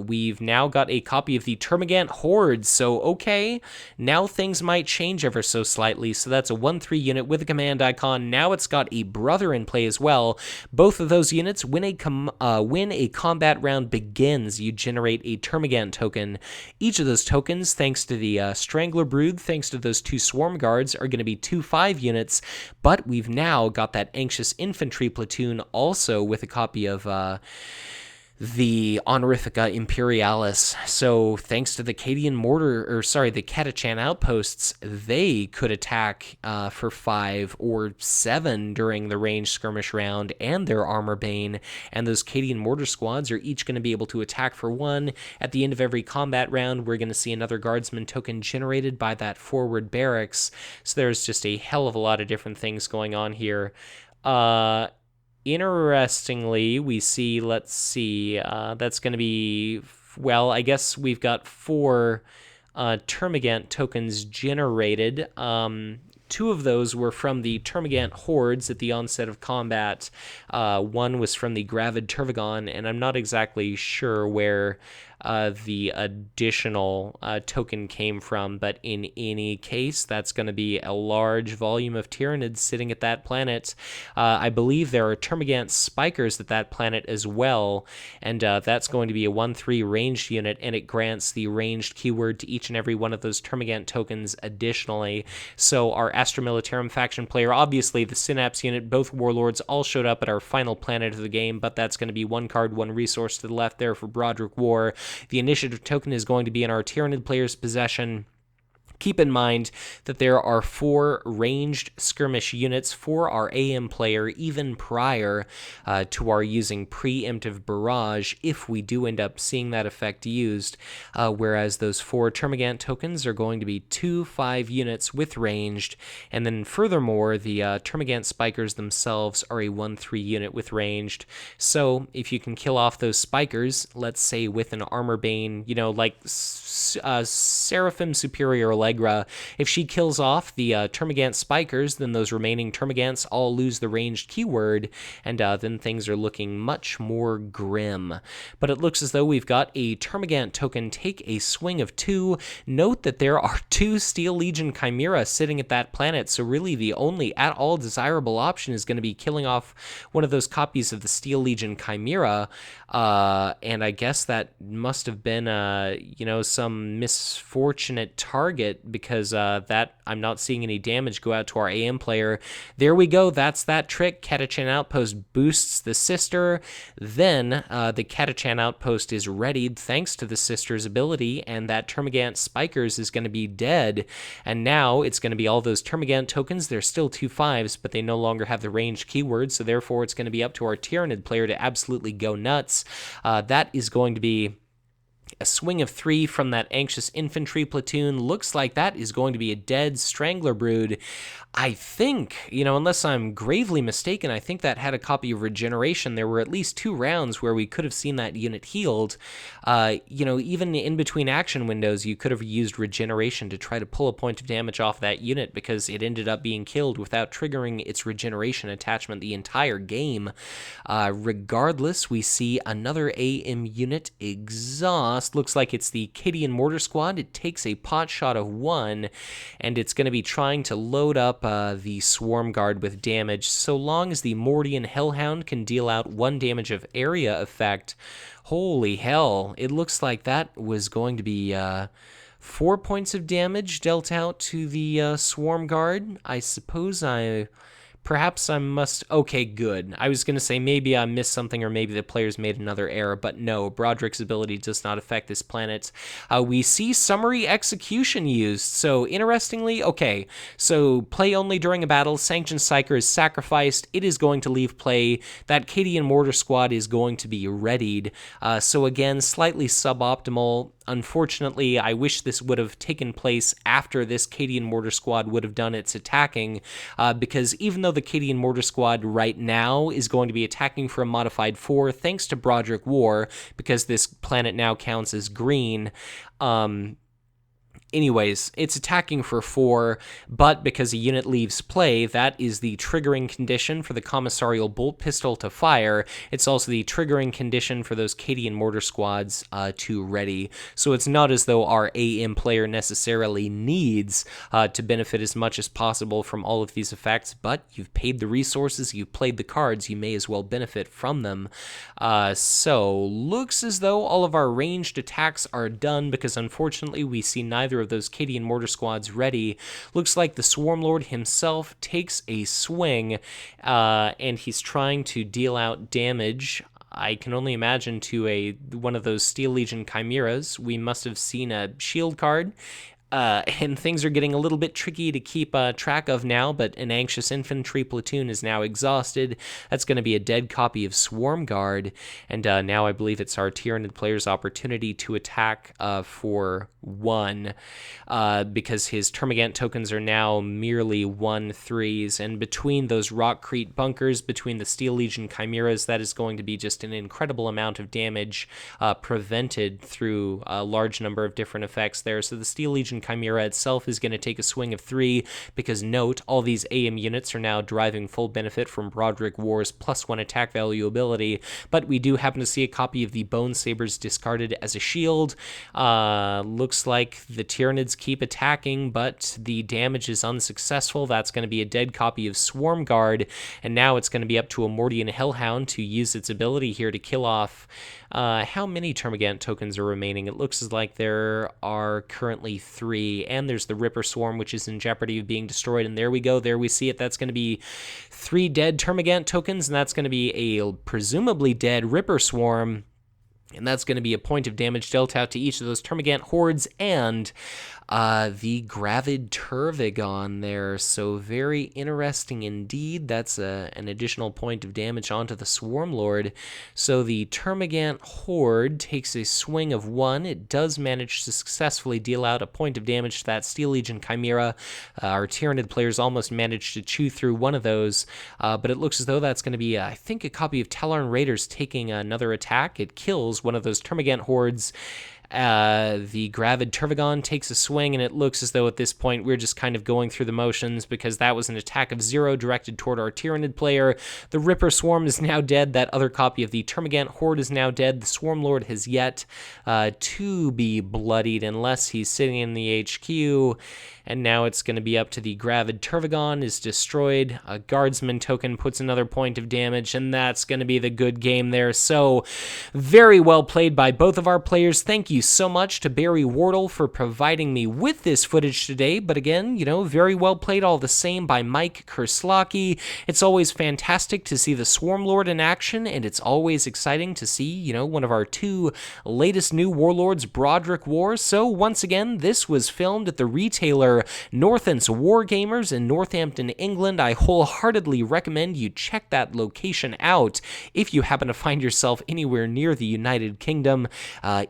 we've now got a copy of the Termagant Horde, so okay, now things might change ever so slightly. So that's a 1/3 unit with a command icon. Now it's got a Brother in play as well. Both of those units, when a combat round begins, you generate a Termagant token. Each of those tokens, thanks to the Strangler Brood, thanks to those 2 Swarm Guards, are going to be 2/5 units, but we've now got that Anxious Infantry platoon also with a copy of the Honorifica Imperialis. So thanks to the the Catachan outposts, they could attack for 5 or 7 during the ranged skirmish round, and their Armor Bane, and those Cadian Mortar squads are each going to be able to attack for 1. At the end of every combat round, we're going to see another Guardsman token generated by that forward barracks. So there's just a hell of a lot of different things going on here. Interestingly, we see, that's going to be, well, I guess we've got 4 Termagant tokens generated. 2 of those were from the Termagant hordes at the onset of combat. 1 was from the Gravid Tervagon, and I'm not exactly sure where the additional token came from, but in any case, that's going to be a large volume of Tyranids sitting at that planet. I believe there are Termagant Spikers at that planet as well, and that's going to be a 1/3 ranged unit, and it grants the ranged keyword to each and every one of those Termagant tokens additionally. So our Astra Militarum faction player, obviously the Synapse unit, both Warlords all showed up at our final planet of the game, but that's going to be 1 card, 1 resource to the left there for Broderick Worr. The initiative token is going to be in our Tyranid player's possession. Keep in mind that there are 4 ranged skirmish units for our AM player, even prior to our using preemptive barrage, if we do end up seeing that effect used, whereas those 4 Termagant tokens are going to be 2/5 units with ranged, and then furthermore, the Termagant Spikers themselves are a 1/3 unit with ranged. So if you can kill off those Spikers, let's say with an Armor Bane, like Seraphim Superior Allegra, if she kills off the Termagant Spikers, then those remaining Termagants all lose the ranged keyword, and then things are looking much more grim. But it looks as though we've got a Termagant token take a swing of 2. Note that there are 2 Steel Legion Chimera sitting at that planet, so really the only at all desirable option is going to be killing off one of those copies of the Steel Legion Chimera, and I guess that must have been some misfortunate target, because that I'm not seeing any damage go out to our AM player. There we go. That's that trick. Catachan Outpost boosts the sister. Then the Catachan Outpost is readied thanks to the sister's ability, and that Termagant Spikers is going to be dead. And now it's going to be all those Termagant tokens. They're still 2/5s, but they no longer have the ranged keyword, so therefore it's going to be up to our Tyranid player to absolutely go nuts. That is going to be a swing of 3 from that Anxious Infantry platoon. Looks like that is going to be a dead Strangler Brood. I think, unless I'm gravely mistaken, I think that had a copy of Regeneration. There were at least 2 rounds where we could have seen that unit healed. Even in between action windows, you could have used Regeneration to try to pull a point of damage off that unit, because it ended up being killed without triggering its Regeneration attachment the entire game. Regardless, we see another AM unit exhaust. Looks like it's the Cadian Mortar Squad. It takes a pot shot of 1, and it's going to be trying to load up the Swarm Guard with damage. So long as the Mordian Hellhound can deal out 1 damage of area effect, holy hell, it looks like that was going to be 4 points of damage dealt out to the Swarm Guard. I suppose perhaps I must... Okay, good. I was going to say maybe I missed something, or maybe the players made another error, but no, Broderick's ability does not affect this planet. We see Summary Execution used. So, interestingly, okay, so play only during a battle, Sanctioned Psyker is sacrificed, it is going to leave play, that Cadian Mortar Squad is going to be readied. So again, slightly suboptimal. unfortunately, I wish this would have taken place after this Cadian Mortar Squad would have done its attacking, because even though the Cadian Mortar Squad right now is going to be attacking for a modified 4, thanks to Broderick Worr, because this planet now counts as green, anyways, it's attacking for 4, but because a unit leaves play, that is the triggering condition for the Commissarial Bolt Pistol to fire. It's also the triggering condition for those Cadian Mortar Squads to ready. So it's not as though our AM player necessarily needs to benefit as much as possible from all of these effects, but you've paid the resources, you've played the cards, you may as well benefit from them. So looks as though all of our ranged attacks are done, because unfortunately we see neither of those Cadian Mortar Squads ready. Looks like the Swarmlord himself takes a swing, and he's trying to deal out damage. I can only imagine to one of those Steel Legion Chimeras. We must have seen a shield card. And things are getting a little bit tricky to keep track of now, but an Anxious Infantry platoon is now exhausted. That's going to be a dead copy of Swarm Guard, and now I believe it's our Tyranid player's opportunity to attack for 1, because his Termagant tokens are now merely 1/3s, and between those Rockcrete bunkers, between the Steel Legion Chimeras, that is going to be just an incredible amount of damage prevented through a large number of different effects there. So the Steel Legion Chimera itself is going to take a swing of 3, because note, all these AM units are now deriving full benefit from Broderick Worr's +1 attack value ability, but we do happen to see a copy of the Bone Sabers discarded as a shield. Looks like the Tyranids keep attacking, but the damage is unsuccessful. That's going to be a dead copy of Swarm Guard, and now it's going to be up to a Mordian Hellhound to use its ability here to kill off. How many Termagant tokens are remaining? It looks like there are currently 3, and there's the Ripper Swarm, which is in jeopardy of being destroyed, and there we go, there we see it. That's going to be 3 dead Termagant tokens, and that's going to be a presumably dead Ripper Swarm, and that's going to be a point of damage dealt out to each of those Termagant hordes, and the Gravid Turvigon there. So very interesting indeed. That's an additional point of damage onto the Swarmlord. So the Termagant horde takes a swing of 1. It does manage to successfully deal out a point of damage to that Steel Legion Chimera. Our Tyranid players almost managed to chew through one of those, but it looks as though that's going to be, I think, a copy of Talon Raiders taking another attack. It kills one of those Termagant hordes. The Gravid Turvigon takes a swing, and it looks as though at this point we're just kind of going through the motions, because that was an attack of 0 directed toward our Tyranid player. The Ripper Swarm is now dead. That other copy of the Termagant Horde is now dead. The Swarmlord has yet to be bloodied unless he's sitting in the HQ. And now it's going to be up to the Gravid Turvigon is destroyed. A Guardsman token puts another point of damage, and that's going to be the good game there. So very well played by both of our players. Thank you so much to Barrie Wardle for providing me with this footage today. But again, very well played all the same by Mike Kerslake. It's always fantastic to see the Swarmlord in action, and it's always exciting to see, one of our 2 latest new warlords, Broderick Worr. So once again, this was filmed at the retailer Northants Wargamers in Northampton, England. I wholeheartedly recommend you check that location out if you happen to find yourself anywhere near the United Kingdom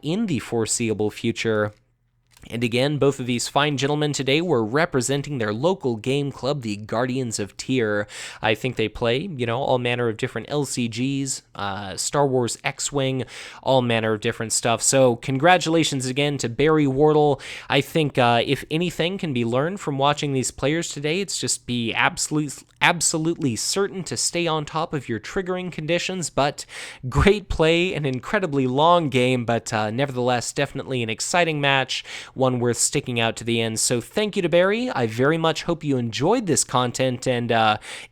in the foreseeable future. And again, both of these fine gentlemen today were representing their local game club, the Guardians of Tyr. I think they play, all manner of different LCGs, Star Wars X-Wing, all manner of different stuff. So congratulations again to Barrie Wardle. I think if anything can be learned from watching these players today, it's just be absolutely certain to stay on top of your triggering conditions. But great play, an incredibly long game, but nevertheless, definitely an exciting match. One worth sticking out to the end. So thank you to Barrie. I very much hope you enjoyed this content, and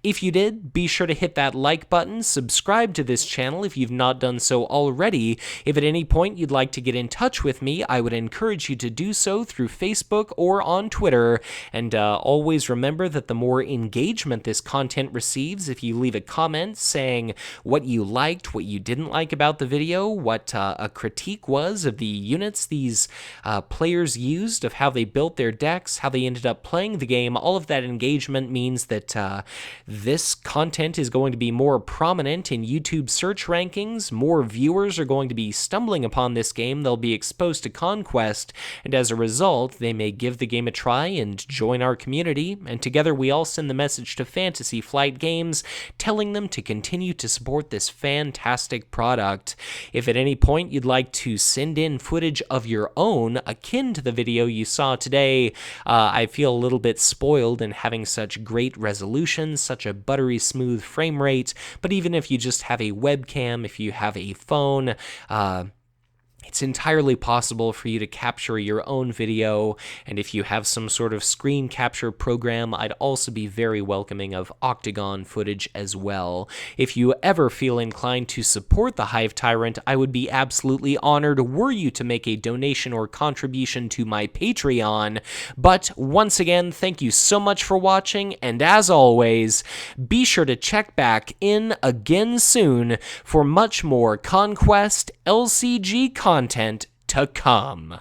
if you did, be sure to hit that like button, subscribe to this channel if you've not done so already. If at any point you'd like to get in touch with me, I would encourage you to do so through Facebook or on Twitter, and always remember that the more engagement this content receives, if you leave a comment saying what you liked, what you didn't like about the video, what a critique was of the units these players players used, of how they built their decks, how they ended up playing the game. All of that engagement means that this content is going to be more prominent in YouTube search rankings. More viewers are going to be stumbling upon this game. They'll be exposed to Conquest, and as a result, they may give the game a try and join our community, and together we all send the message to Fantasy Flight Games, telling them to continue to support this fantastic product. If at any point you'd like to send in footage of your own akin to the video you saw today, I feel a little bit spoiled in having such great resolution, such a buttery smooth frame rate, but even if you just have a webcam, if you have a phone, it's entirely possible for you to capture your own video, and if you have some sort of screen capture program, I'd also be very welcoming of Octagon footage as well. If you ever feel inclined to support the Hive Tyrant, I would be absolutely honored were you to make a donation or contribution to my Patreon. But once again, thank you so much for watching, and as always, be sure to check back in again soon for much more Conquest LCG content to come.